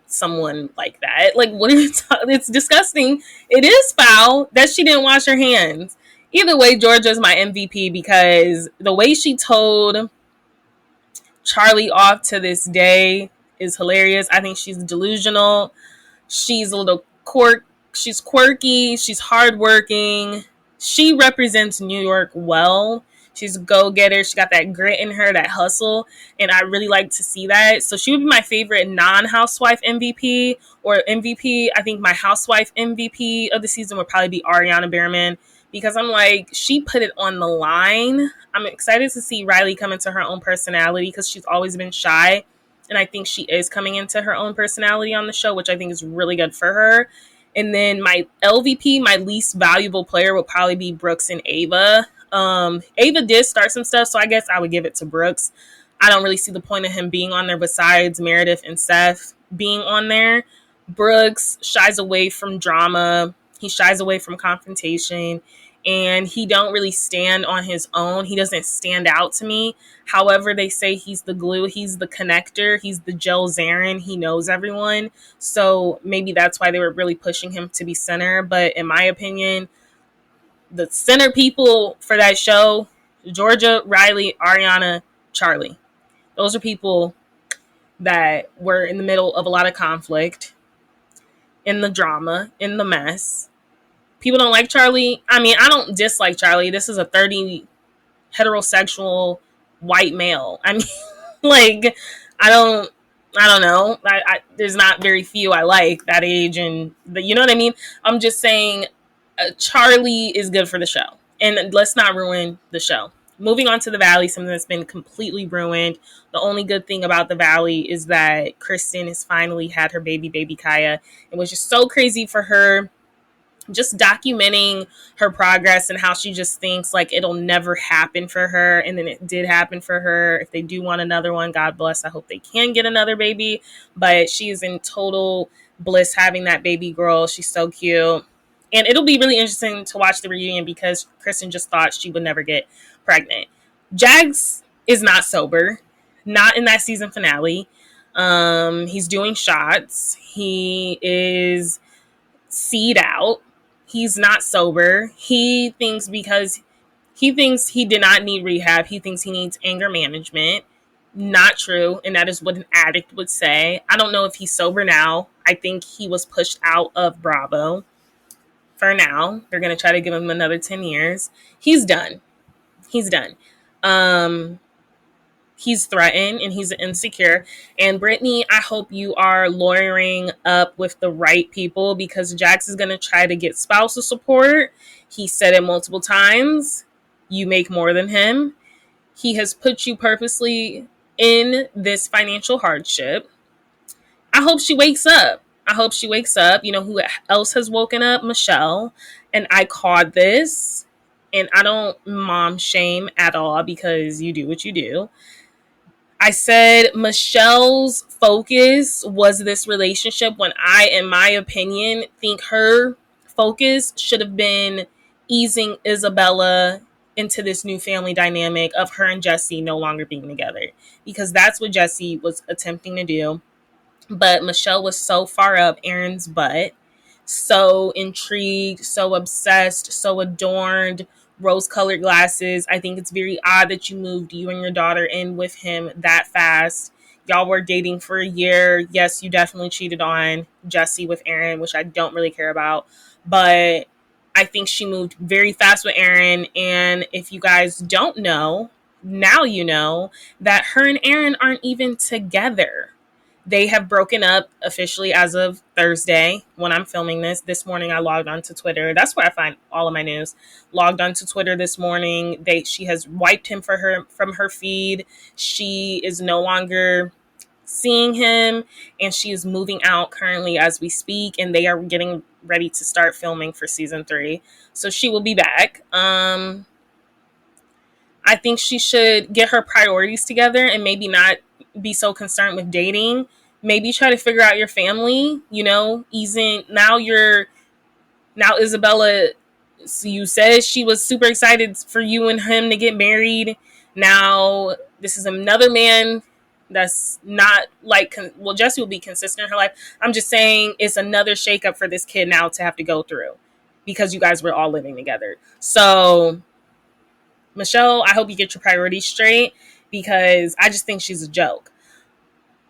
Speaker 1: someone like that. Like what are you it's disgusting. It is foul that she didn't wash her hands. Either way, Georgia's my MVP because the way she told Charlie off to this day is hilarious. I think she's delusional. She's a little she's quirky. She's hardworking. She represents New York well. She's a go-getter. She got that grit in her, that hustle, and I really like to see that. So she would be my favorite non-housewife MVP or MVP. I think my housewife MVP of the season would probably be Ariana Behrman. Because I'm like, she put it on the line. I'm excited to see Riley come into her own personality because she's always been shy. And I think she is coming into her own personality on the show, which I think is really good for her. And then my LVP, my least valuable player, would probably be Brooks and Ava. Ava did start some stuff, so I guess I would give it to Brooks. I don't really see the point of him being on there besides Meredith and Seth being on there. Brooks shies away from drama. He shies away from confrontation. And he don't really stand on his own. He doesn't stand out to me. However, they say he's the glue. He's the connector. He's the Joe Zarin. He knows everyone. So maybe that's why they were really pushing him to be center. But in my opinion, the center people for that show, Georgia, Riley, Ariana, Charlie. Those are people that were in the middle of a lot of conflict, in the drama, in the mess. People don't like Charlie. I mean, I don't dislike Charlie. This is a 30 heterosexual white male. I mean, Like, I don't, I don't know. There's not very few I like that age, and you know what I mean. I'm just saying, Charlie is good for the show, and let's not ruin the show. Moving on to the Valley, something that's been completely ruined. The only good thing about the Valley is that Kristen has finally had her baby Kaya. It was just so crazy for her, just documenting her progress and how she just thinks like it'll never happen for her, and then it did happen for her. If they do want another one, God bless, I hope they can get another baby, but she is in total bliss having that baby girl. She's so cute, and it'll be really interesting to watch the reunion because Kristen just thought she would never get pregnant. Jags is not sober, not in that season finale. He's doing shots, he is seed out. He's not sober. He thinks because he thinks he did not need rehab, he thinks he needs anger management. Not true. And that is what an addict would say. I don't know if he's sober now. I think he was pushed out of Bravo for now. They're going to try to give him another 10 years. He's done. He's done. He's threatened and he's insecure. And Brittany, I hope you are lawyering up with the right people because Jax is going to try to get spousal support. He said it multiple times. You make more than him. He has put you purposely in this financial hardship. I hope she wakes up. I hope she wakes up. You know who else has woken up? Michelle. And I caught this. And I don't mom shame at all because you do what you do. I said Michelle's focus was this relationship when I, in my opinion, think her focus should have been easing Isabella into this new family dynamic of her and Jesse no longer being together. Because that's what Jesse was attempting to do. But Michelle was so far up Aaron's butt, so intrigued, so obsessed, so adorned, rose-colored glasses. I think it's very odd that you moved you and your daughter in with him that fast. Y'all were dating for a year. Yes, you definitely cheated on Jesse with Aaron, which I don't really care about. But I think she moved very fast with Aaron. And if you guys don't know, now you know that her and Aaron aren't even together. They have broken up officially as of Thursday when I'm filming this. This morning I logged onto Twitter. That's where I find all of my news. Logged onto Twitter this morning. She has wiped him from her feed. She is no longer seeing him, and she is moving out currently as we speak, and they are getting ready to start filming for season 3. So she will be back. I think she should get her priorities together and maybe not be so concerned with dating. Maybe try to figure out your family, easing. Now Isabella, you said she was super excited for you and him to get married. Now this is another man that's not like, Jessie will be consistent in her life. I'm just saying it's another shakeup for this kid now to have to go through because you guys were all living together. So Michelle, I hope you get your priorities straight because I just think she's a joke.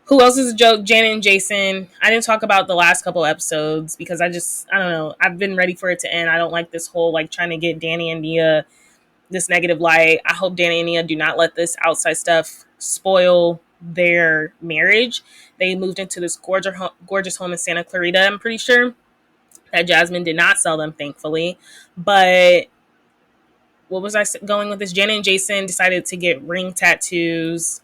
Speaker 1: Who else is a joke? Janet and Jason. I didn't talk about the last couple episodes because I don't know. I've been ready for it to end. I don't like this whole trying to get Danny and Nia this negative light. I hope Danny and Nia do not let this outside stuff spoil their marriage. They moved into this gorgeous home in Santa Clarita, I'm pretty sure. That Jasmine did not sell them, thankfully. But what was I going with this? Janet and Jason decided to get ring tattoos,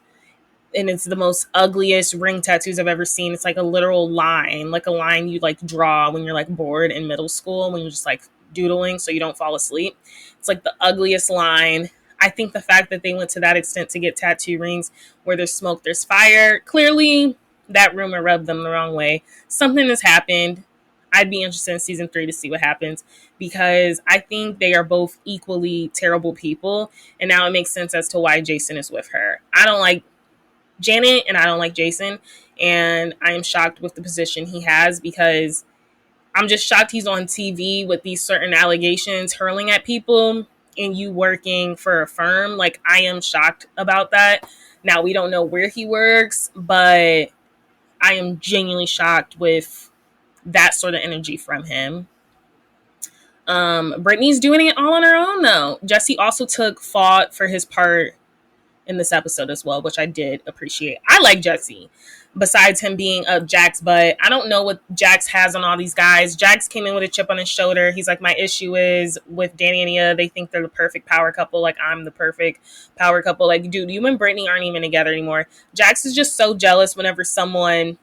Speaker 1: and it's the most ugliest ring tattoos I've ever seen. It's like a literal line, like a line you draw when you're bored in middle school, when you're just doodling so you don't fall asleep. It's the ugliest line. I think the fact that they went to that extent to get tattoo rings where there's smoke, there's fire. Clearly, that rumor rubbed them the wrong way. Something has happened. I'd be interested in season 3 to see what happens because I think they are both equally terrible people. And now it makes sense as to why Jason is with her. I don't like Janet and I don't like Jason. And I am shocked with the position he has because I'm just shocked he's on TV with these certain allegations hurling at people and you working for a firm. I am shocked about that. Now, we don't know where he works, but I am genuinely shocked with that sort of energy from him. Brittany's doing it all on her own, though. Jesse also took fault for his part in this episode as well, which I did appreciate. I like Jesse, besides him being up Jack's butt. I don't know what Jax has on all these guys. Jax came in with a chip on his shoulder. He's like, my issue is with Danny and Nia. They think they're the perfect power couple. Like, I'm the perfect power couple. Like, dude, you and Brittany aren't even together anymore. Jax is just so jealous whenever someone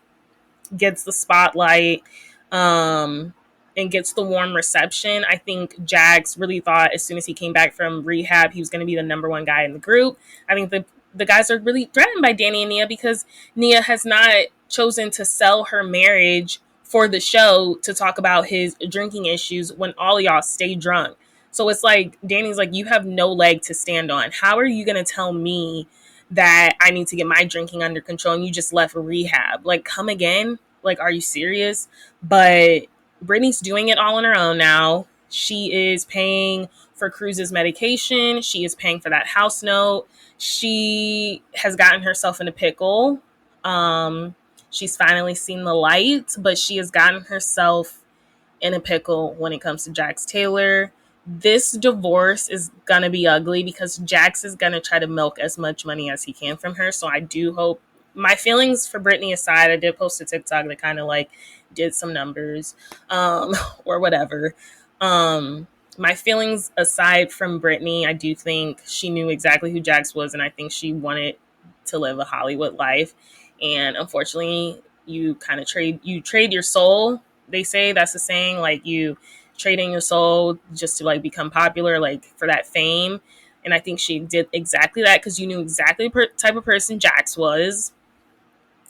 Speaker 1: gets the spotlight and gets the warm reception. I think Jax really thought as soon as he came back from rehab, he was going to be the number one guy in the group. I think the guys are really threatened by Danny and Nia because Nia has not chosen to sell her marriage for the show to talk about his drinking issues when all of y'all stay drunk. So it's like, Danny's like, you have no leg to stand on. How are you going to tell me that I need to get my drinking under control and you just left rehab? Like, come again? Like, are you serious? But Brittany's doing it all on her own now. She is paying for Cruz's medication. She is paying for that house note. She has gotten herself in a pickle. She's finally seen the light, but she has gotten herself in a pickle when it comes to Jax Taylor. This divorce is going to be ugly because Jax is going to try to milk as much money as he can from her. So I do hope, my feelings for Brittany aside, I did post a TikTok that kind of like did some numbers or whatever. My feelings aside from Brittany, I do think she knew exactly who Jax was, and I think she wanted to live a Hollywood life. And unfortunately, you kind of trade your soul. They say that's the saying, like you trading your soul just to like become popular, like for that fame. And I think she did exactly that because you knew exactly the type of person Jax was.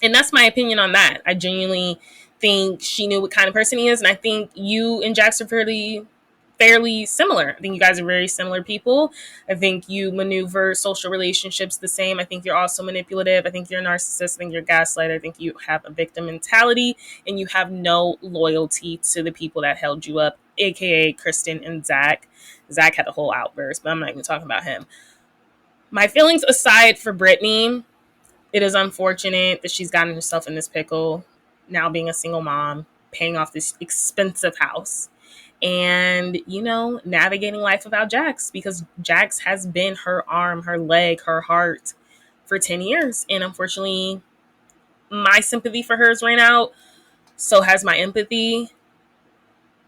Speaker 1: And that's my opinion on that. I genuinely think she knew what kind of person he is. And I think you and Jax are fairly similar. I think you guys are very similar people. I think you maneuver social relationships the same. I think you're also manipulative. I think you're a narcissist. I think you're a gaslighter. I think you have a victim mentality and you have no loyalty to the people that held you up, aka Kristen and Zach. Zach had a whole outburst, but I'm not even talking about him. My feelings aside for Brittany, it is unfortunate that she's gotten herself in this pickle, now being a single mom, paying off this expensive house, and, you know, navigating life without Jax, because Jax has been her arm, her leg, her heart for 10 years. And unfortunately, my sympathy for her has ran out. So has my empathy.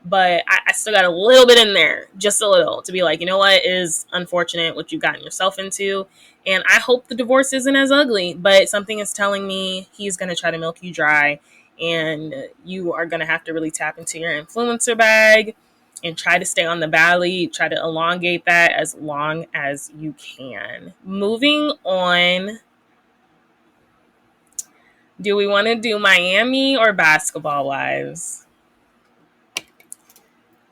Speaker 1: But I still got a little bit in there, just a little, to be like, you know what, it is unfortunate what you've gotten yourself into. And I hope the divorce isn't as ugly, but something is telling me he's going to try to milk you dry. And you are going to have to really tap into your influencer bag and try to stay on the valley, try to elongate that as long as you can. Moving on. Do we want to do Miami or Basketball Wives?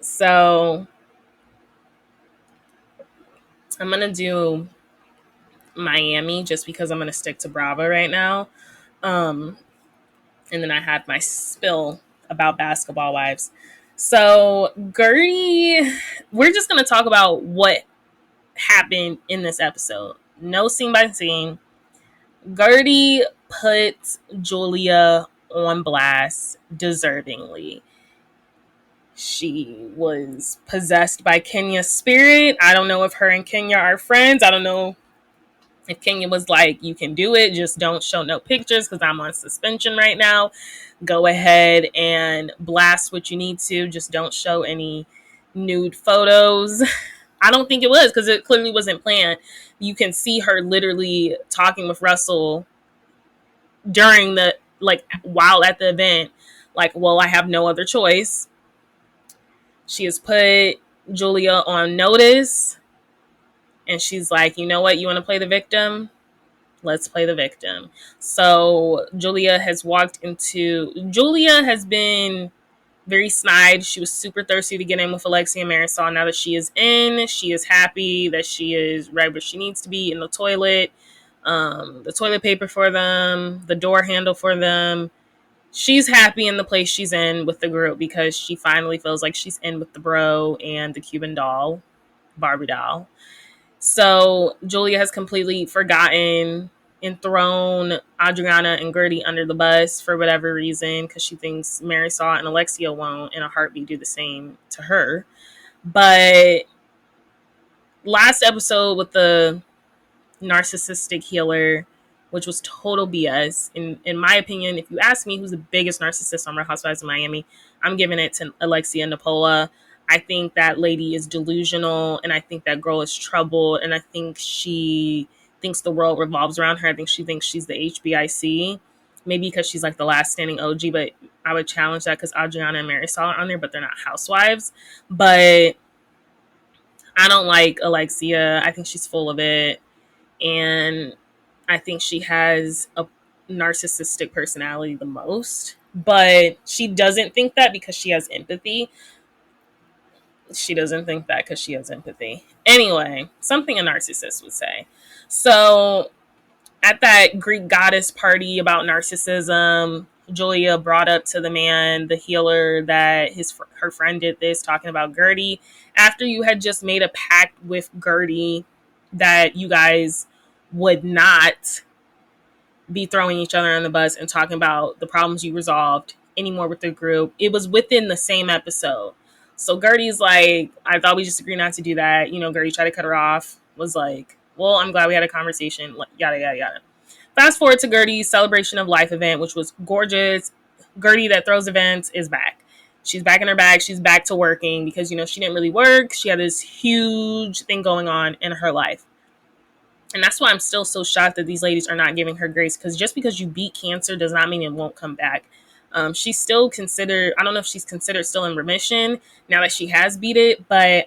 Speaker 1: So I'm going to do Miami just because I'm going to stick to Bravo right now. And then I had my spill about Basketball Wives. So Gertie, we're just going to talk about what happened in this episode. No scene by scene. Gertie put Julia on blast deservingly. She was possessed by Kenya's spirit. I don't know if her and Kenya are friends. I don't know if Kenya was like, you can do it, just don't show no pictures because I'm on suspension right now. Go ahead and blast what you need to. Just don't show any nude photos. I don't think it was because it clearly wasn't planned. You can see her literally talking with Russell during the, like, while at the event. Like, well, I have no other choice. She has put Julia on notice. And she's like, you know what? You want to play the victim? Let's play the victim. So Julia has been very snide. She was super thirsty to get in with Alexia and Marisol. Now that she is in, she is happy that she is right where she needs to be in the toilet. The toilet paper for them, the door handle for them. She's happy in the place she's in with the group because she finally feels like she's in with the bro and the Cuban doll, Barbie doll. So Julia has completely forgotten and thrown Adriana and Gertie under the bus for whatever reason, because she thinks Marisol and Alexia won't in a heartbeat do the same to her. But last episode with the narcissistic healer, which was total BS. In my opinion, if you ask me who's the biggest narcissist on Real Housewives of Miami, I'm giving it to Alexia Nipola. I think that lady is delusional, and I think that girl is troubled, and I think she thinks the world revolves around her. I think she thinks she's the HBIC, maybe because she's like the last standing OG, but I would challenge that because Adriana and Marisol are on there, but they're not housewives. But I don't like Alexia. I think she's full of it. And I think she has a narcissistic personality the most. But she doesn't think that because she has empathy. She doesn't think that because she has empathy. Anyway, something a narcissist would say. So at that Greek goddess party about narcissism, Julia brought up to the man, the healer, that her friend did this, talking about Gertie. After you had just made a pact with Gertie that you guys would not be throwing each other on the bus and talking about the problems you resolved anymore with the group. It was within the same episode. So Gertie's like, I thought we just agreed not to do that. You know, Gertie tried to cut her off, was like, well, I'm glad we had a conversation, yada, yada, yada. Fast forward to Gertie's Celebration of Life event, which was gorgeous. Gertie that throws events is back. She's back in her bag. She's back to working because, you know, she didn't really work. She had this huge thing going on in her life. And that's why I'm still so shocked that these ladies are not giving her grace, because just because you beat cancer does not mean it won't come back. She's still considered, I don't know if she's considered still in remission now that she has beat it, but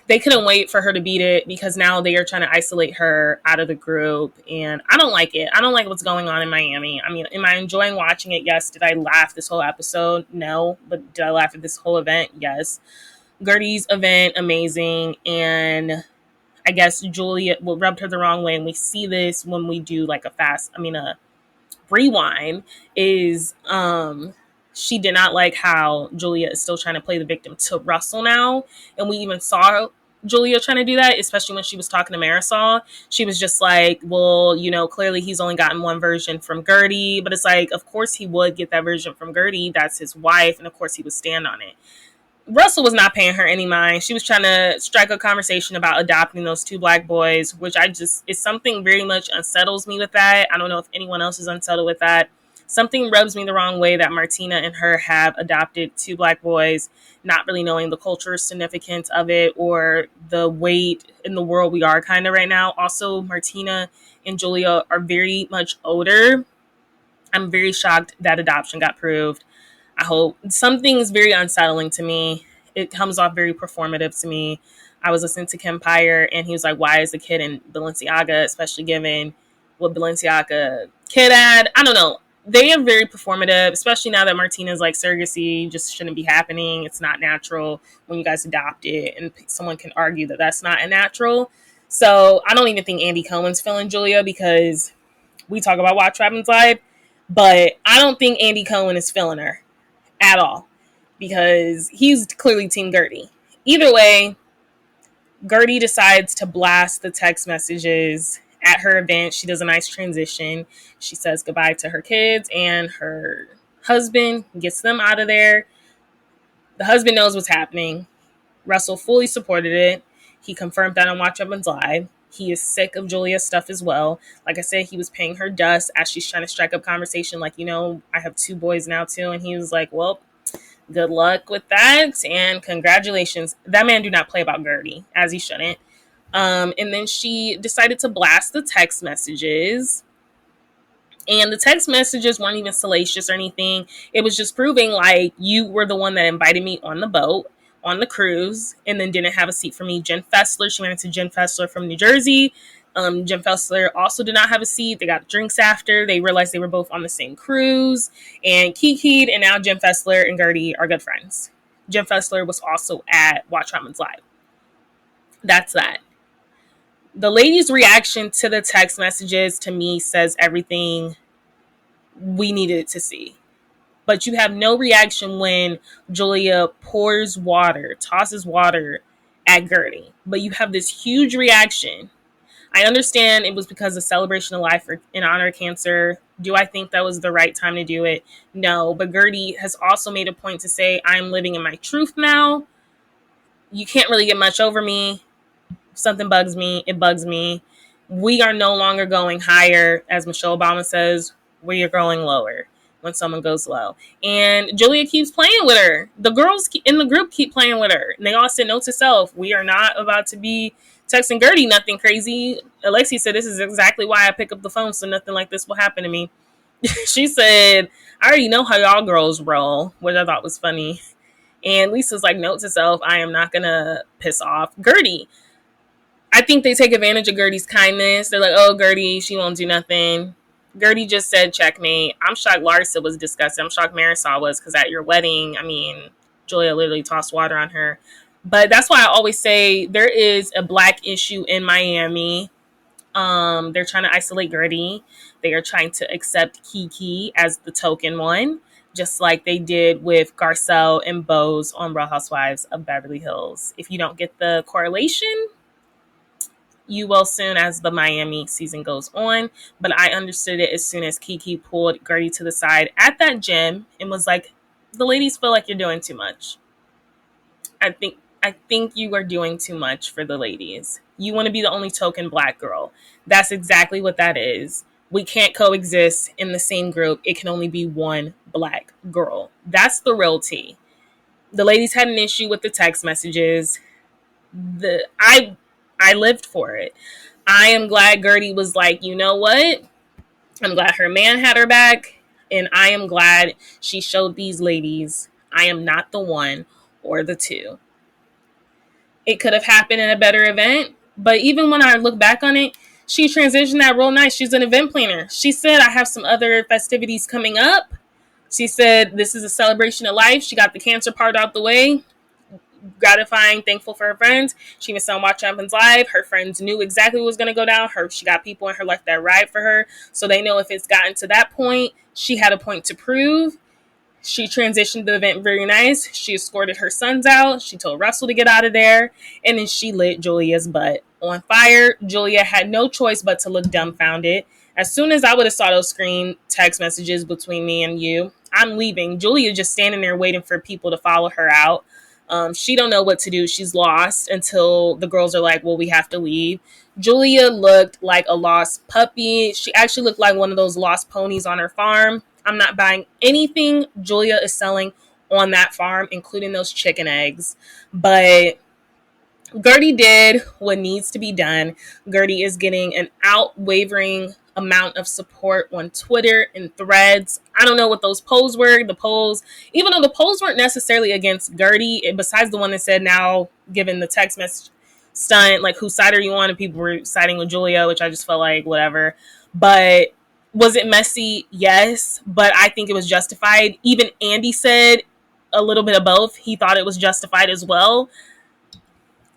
Speaker 1: they couldn't wait for her to beat it because now they are trying to isolate her out of the group. And I don't like it. I don't like what's going on in Miami. I mean, am I enjoying watching it? Yes. Did I laugh this whole episode? No. But did I laugh at this whole event? Yes. Gertie's event, amazing. And I guess Julia rubbed her the wrong way. And we see this when we do like a rewind, is she did not like how Julia is still trying to play the victim to Russell now. And we even saw Julia trying to do that, especially when she was talking to Marisol. She was just like, well, you know, clearly he's only gotten one version from Gertie. But it's like, of course he would get that version from Gertie. That's his wife. And of course he would stand on it. Russell was not paying her any mind. She was trying to strike a conversation about adopting those two black boys, which is something very much unsettles me with that. I don't know if anyone else is unsettled with that. Something rubs me the wrong way that Martina and her have adopted two black boys, not really knowing the cultural significance of it or the weight in the world we are kind of right now. Also, Martina and Julia are very much older. I'm very shocked that adoption got proved. I hope. Something's very unsettling to me. It comes off very performative to me. I was listening to Kempire and he was like, why is the kid in Balenciaga, especially given what Balenciaga kid had? I don't know. They are very performative, especially now that Martina's like, surrogacy just shouldn't be happening. It's not natural when you guys adopt it. And someone can argue that that's not a natural. So I don't even think Andy Cohen's feeling Julia, because we talk about Watch What Happens Live, but I don't think Andy Cohen is feeling her at all, because he's clearly Team Gertie. Either way, Gertie decides to blast the text messages at her event. She does a nice transition. She says goodbye to her kids and her husband, gets them out of there. The husband knows what's happening. Russell fully supported it. He confirmed that on Watch What Happens Live. He is sick of Julia's stuff as well. Like I said, he was paying her dust as she's trying to strike up conversation. Like, you know, I have two boys now too. And he was like, well, good luck with that. And congratulations. That man do not play about Gertie, as he shouldn't. And then she decided to blast the text messages. And the text messages weren't even salacious or anything. It was just proving like, you were the one that invited me on the boat, on the cruise, and then didn't have a seat for me. Jen Fessler, she ran into Jen Fessler from New Jersey. Jen Fessler also did not have a seat. They got drinks after. They realized they were both on the same cruise and kikied, and now Jen Fessler and Gertie are good friends. Jen Fessler was also at Watch What Happens Live. That's that. The lady's reaction to the text messages, to me, says everything we needed to see. But you have no reaction when Julia tosses water at Gertie. But you have this huge reaction. I understand it was because of Celebration of Life in honor of cancer. Do I think that was the right time to do it? No. But Gertie has also made a point to say, I'm living in my truth now. You can't really get much over me. something bugs me. It bugs me. We are no longer going higher. As Michelle Obama says, we are going lower when someone goes low. And Julia keeps playing with her. The girls in the group keep playing with her. And they all said, note to self, we are not about to be texting Gertie nothing crazy. Alexi said, this is exactly why I pick up the phone, so nothing like this will happen to me. She said, I already know how y'all girls roll, which I thought was funny. And Lisa's like, note to self, I am not going to piss off Gertie. I think they take advantage of Gertie's kindness. They're like, oh, Gertie, she won't do nothing. Gertie just said checkmate. I'm shocked Larsa was disgusted. I'm shocked Marisol was, because at your wedding, I mean, Julia literally tossed water on her. But that's why I always say there is a black issue in Miami. They're trying to isolate Gertie. They are trying to accept Kiki as the token one, just like they did with Garcelle and Bose on Real Housewives of Beverly Hills. If you don't get the correlation, you will soon as the Miami season goes on. But I understood it as soon as Kiki pulled Gertie to the side at that gym and was like, the ladies feel like you're doing too much. I think you are doing too much for the ladies. You want to be the only token black girl. That's exactly what that is. We can't coexist in the same group. It can only be one black girl. That's the real tea. The ladies had an issue with the text messages. I lived for it. I am glad Gertie was like, you know what? I'm glad her man had her back. And I am glad she showed these ladies I am not the one or the two. It could have happened in a better event. But even when I look back on it, she transitioned that real nice. She's an event planner. She said, I have some other festivities coming up. She said, this is a celebration of life. She got the cancer part out the way. Gratifying, thankful for her friends. She was on Watch What Happens Live. Her friends knew exactly what was going to go down. She got people in her life that ride for her. So they know if it's gotten to that point, she had a point to prove. She transitioned the event very nice. She escorted her sons out. She told Russell to get out of there. And then she lit Julia's butt on fire. Julia had no choice but to look dumbfounded. As soon as I would have saw those screen text messages between me and you, I'm leaving. Julia just standing there waiting for people to follow her out. She don't know what to do. She's lost until the girls are like, well, we have to leave. Julia looked like a lost puppy. She actually looked like one of those lost ponies on her farm. I'm not buying anything Julia is selling on that farm, including those chicken eggs. But Gertie did what needs to be done. Gertie is getting an outwavering amount of support on Twitter and Threads. I don't know what those polls were. The polls, even though the polls weren't necessarily against Gertie, besides the one that said now, given the text message stunt, like whose side are you on? And people were siding with Julia, which I just felt like whatever. But was it messy? Yes. But I think it was justified. Even Andy said a little bit of both. He thought it was justified as well.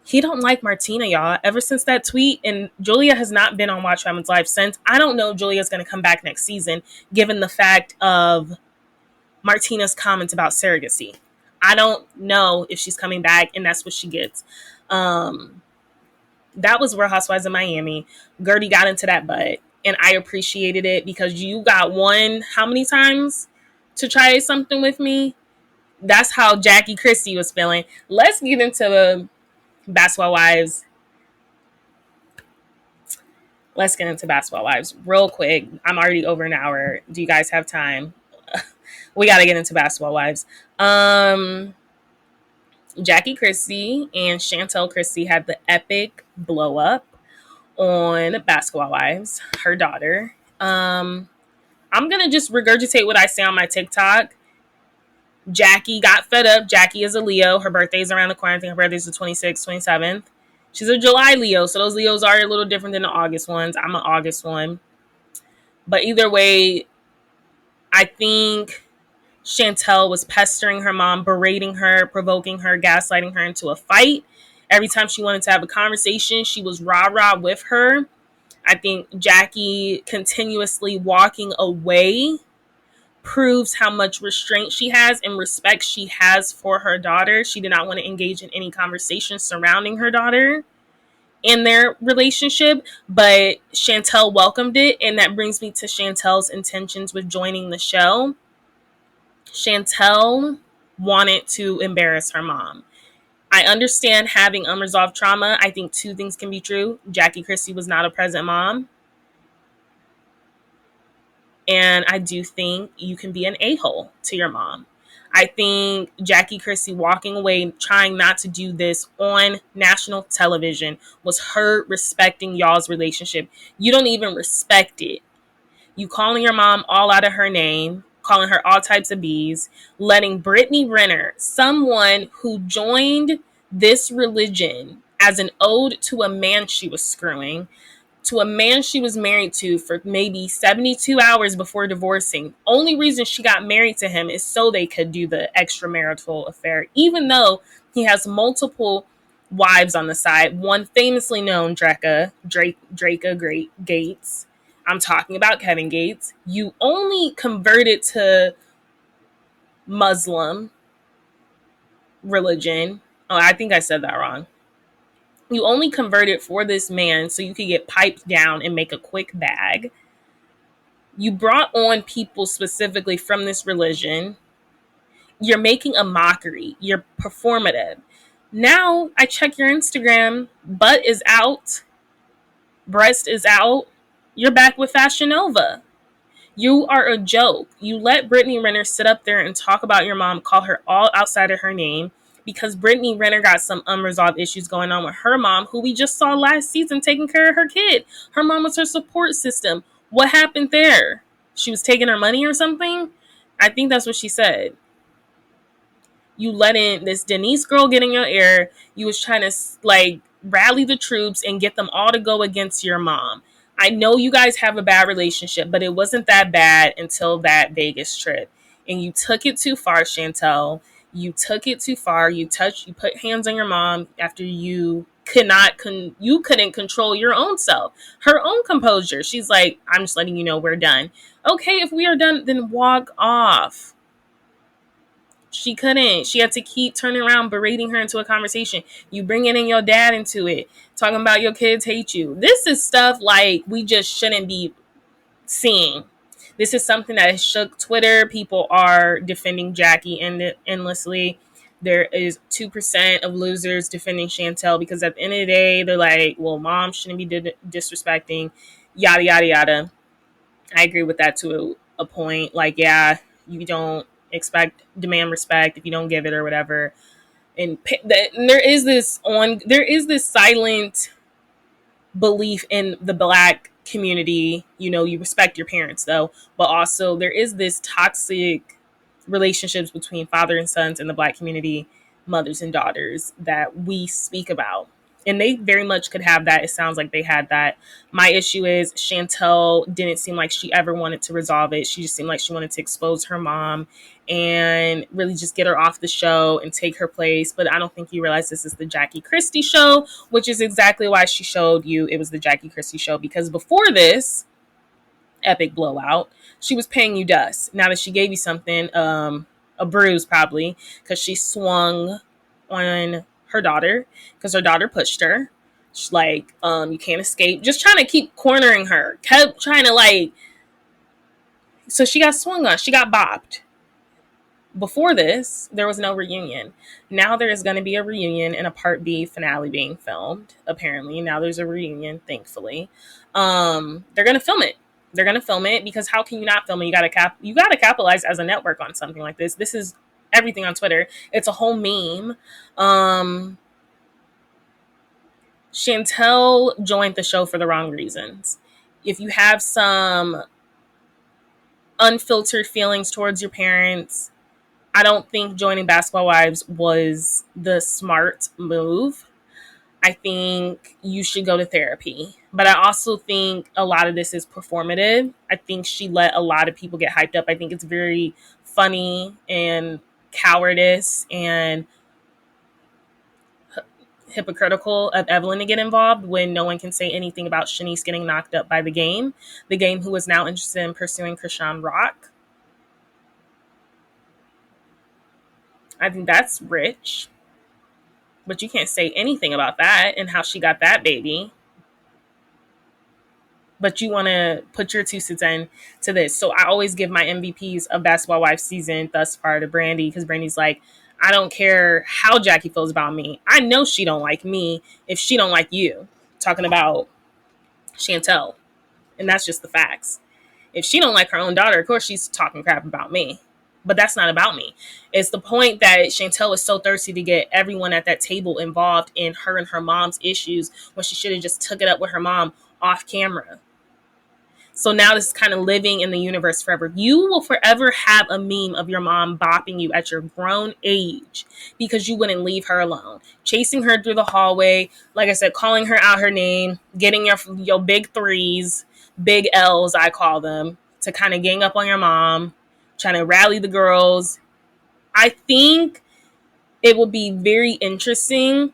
Speaker 1: He don't like Martina, y'all. Ever since that tweet, and Julia has not been on Watch What Happens Live since. I don't know if Julia's going to come back next season, given the fact of Martina's comments about surrogacy. I don't know if she's coming back, and that's what she gets. That was Real Housewives of Miami. Gertie got into that butt, and I appreciated it because you got one, how many times to try something with me? That's how Jackie Christie was feeling. Let's get into Basketball Wives. Let's get into Basketball Wives real quick. I'm already over an hour. Do you guys have time? We got to get into Basketball Wives. Jackie Christie and Chantel Christie had the epic blow up on Basketball Wives, her daughter. I'm going to just regurgitate what I say on my TikTok. Jackie got fed up. Jackie is a Leo. Her birthday's around the corner. I think her birthday's the 26th, 27th. She's a July Leo, so those Leos are a little different than the August ones. I'm an August one. But either way, I think Chantel was pestering her mom, berating her, provoking her, gaslighting her into a fight. Every time she wanted to have a conversation, she was rah-rah with her. I think Jackie continuously walking away proves how much restraint she has and respect she has for her daughter. She did not want to engage in any conversation surrounding her daughter in their relationship, but Chantel welcomed it, and that brings me to Chantel's intentions with joining the show. Chantel wanted to embarrass her mom. I understand having unresolved trauma. I think two things can be true. Jackie Christie was not a present mom. And I do think you can be an a-hole to your mom. I think Jackie Christie walking away, trying not to do this on national television, was her respecting y'all's relationship. You don't even respect it. You calling your mom all out of her name, calling her all types of B's, letting Brittany Renner, someone who joined this religion as an ode to a man she was screwing, to a man she was married to for maybe 72 hours before divorcing. Only reason she got married to him is so they could do the extramarital affair, even though he has multiple wives on the side. One famously known, Draka Great Gates. I'm talking about Kevin Gates. You only converted to Muslim religion. Oh, I think I said that wrong. You only converted for this man so you could get piped down and make a quick bag. You brought on people specifically from this religion. You're making a mockery. You're performative. Now I check your Instagram. Butt is out. Breast is out. You're back with Fashion Nova. You are a joke. You let Brittany Renner sit up there and talk about your mom, call her all outside of her name, because Brittany Renner got some unresolved issues going on with her mom, who we just saw last season taking care of her kid. Her mom was her support system. What happened there? She was taking her money or something? I think that's what she said. You let in this Denise girl get in your ear. You was trying to like rally the troops and get them all to go against your mom. I know you guys have a bad relationship, but it wasn't that bad until that Vegas trip. And you took it too far, Chantel. You took it too far. You put hands on your mom after you couldn't control your own self, her own composure. She's like, I'm just letting you know we're done. Okay, if we are done, then walk off. She couldn't. She had to keep turning around, berating her into a conversation. You bringing in your dad into it, talking about your kids hate you. This is stuff like we just shouldn't be seeing. This is something that has shook Twitter. People are defending Jackie endlessly. There is 2% of losers defending Chantel because at the end of the day, they're like, well, mom shouldn't be disrespecting, yada, yada, yada. I agree with that to a point. Like, yeah, you don't demand respect if you don't give it or whatever. And there is this silent belief in the Black community. You know, you respect your parents though, but also there is this toxic relationships between father and sons in the Black community, mothers and daughters, that we speak about. And they very much could have that. It sounds like they had that. My issue is Chantel didn't seem like she ever wanted to resolve it. She just seemed like she wanted to expose her mom and really just get her off the show and take her place. But I don't think you realize this is the Jackie Christie show, which is exactly why she showed you it was the Jackie Christie show. Because before this epic blowout, she was paying you dust. Now that she gave you something, a bruise probably, because she swung on her daughter because her daughter pushed her. She's like, you can't escape. Just trying to keep cornering her. Kept trying to like. So she got swung on. She got bopped. Before this, there was no reunion. Now there is going to be a reunion and a Part B finale being filmed. Apparently, now there's a reunion. Thankfully, they're going to film it. They're going to film it because how can you not film it? You got to capitalize as a network on something like this. This is everything on Twitter. It's a whole meme. Chantel joined the show for the wrong reasons. If you have some unfiltered feelings towards your parents, I don't think joining Basketball Wives was the smart move. I think you should go to therapy. But I also think a lot of this is performative. I think she let a lot of people get hyped up. I think it's very funny and cowardice and hypocritical of Evelyn to get involved when no one can say anything about Shanice getting knocked up by the game who is now interested in pursuing Krishan Rock. I think that's rich. But you can't say anything about that and how she got that baby. But you want to put your 2 cents in to this. So I always give my MVPs of Basketball Wives season thus far to Brandy because Brandy's like, I don't care how Jackie feels about me. I know she don't like me if she don't like you. Talking about Chantel. And that's just the facts. If she don't like her own daughter, of course she's talking crap about me. But that's not about me. It's the point that Chantel was so thirsty to get everyone at that table involved in her and her mom's issues when she should have just took it up with her mom off camera. So now this is kind of living in the universe forever. You will forever have a meme of your mom bopping you at your grown age because you wouldn't leave her alone. Chasing her through the hallway, like I said, calling her out her name, getting your big threes, big L's, I call them, to kind of gang up on your mom, trying to rally the girls. I think it will be very interesting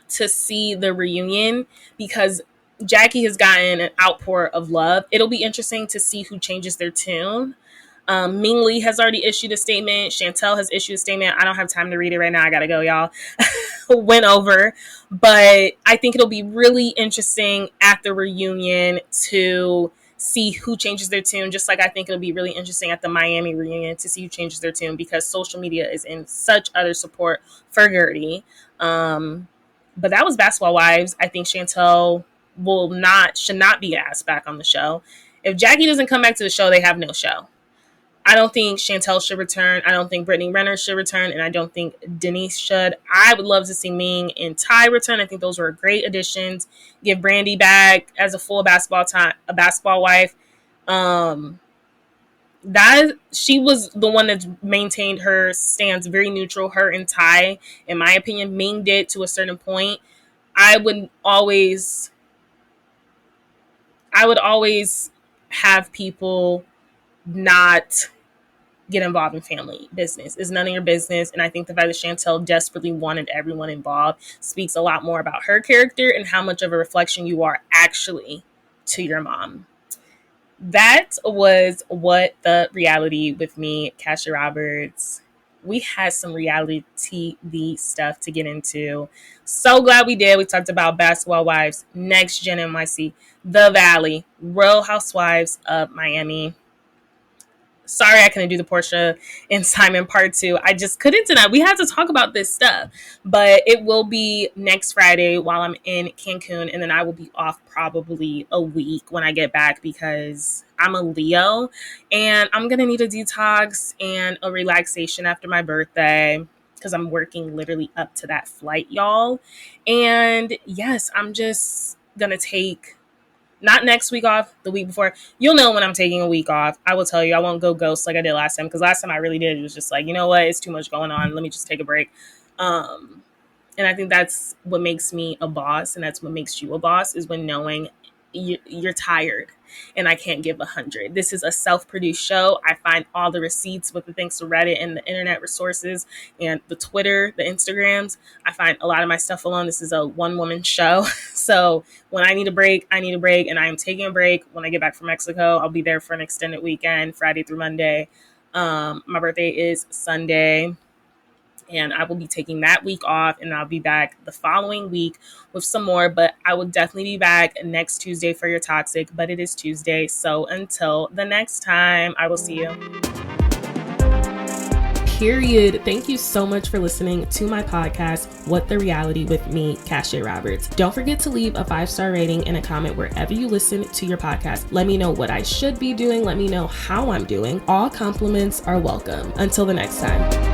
Speaker 1: to see the reunion because Jackie has gotten an outpour of love. It'll be interesting to see who changes their tune. Ming Lee has already issued a statement. Chantel has issued a statement. I don't have time to read it right now. I gotta go, y'all. Went over. But I think it'll be really interesting at the reunion to see who changes their tune, just like I think it'll be really interesting at the Miami reunion to see who changes their tune because social media is in such utter support for Gertie. But that was Basketball Wives. I think Chantel should not be asked back on the show. If Jackie doesn't come back to the show, they have no show. I don't think Chantel should return. I don't think Brittany Renner should return. And I don't think Denise should. I would love to see Ming and Ty return. I think those were great additions. Give Brandy back as a full basketball wife. That she was the one that maintained her stance very neutral. Her and Ty, in my opinion, Ming did to a certain point. I would always have people not get involved in family business. It's none of your business. And I think the fact that Chantel desperately wanted everyone involved speaks a lot more about her character and how much of a reflection you are actually to your mom. That was What the Reality with me, Cassia Roberts. We had some reality TV stuff to get into. So glad we did. We talked about Basketball Wives, Next Gen NYC, The Valley, Real Housewives of Miami. Sorry I couldn't do the Portia and Simon part 2. I just couldn't tonight. We had to talk about this stuff. But it will be next Friday while I'm in Cancun. And then I will be off probably a week when I get back because I'm a Leo. And I'm going to need a detox and a relaxation after my birthday because I'm working literally up to that flight, y'all. And yes, I'm just going to take... not next week off, the week before. You'll know when I'm taking a week off. I will tell you, I won't go ghost like I did last time. Because last time I really did. It was just like, you know what? It's too much going on. Let me just take a break. And I think that's what makes me a boss. And that's what makes you a boss is when knowing you're tired and I can't give 100. This is a self-produced show. I find all the receipts with the thanks to Reddit and the internet resources and the Twitter, the Instagrams. I find a lot of my stuff alone. This is a one-woman show. So when I need a break, I need a break. And I am taking a break. When I get back from Mexico, I'll be there for an extended weekend, Friday through Monday. My birthday is Sunday. And I will be taking that week off and I'll be back the following week with some more. But I will definitely be back next Tuesday for your toxic. But it is Tuesday. So until the next time, I will see you. Period. Thank you so much for listening to my podcast, What the Reality with me, Cassia Roberts. Don't forget to leave a 5-star rating and a comment wherever you listen to your podcast. Let me know what I should be doing. Let me know how I'm doing. All compliments are welcome. Until the next time.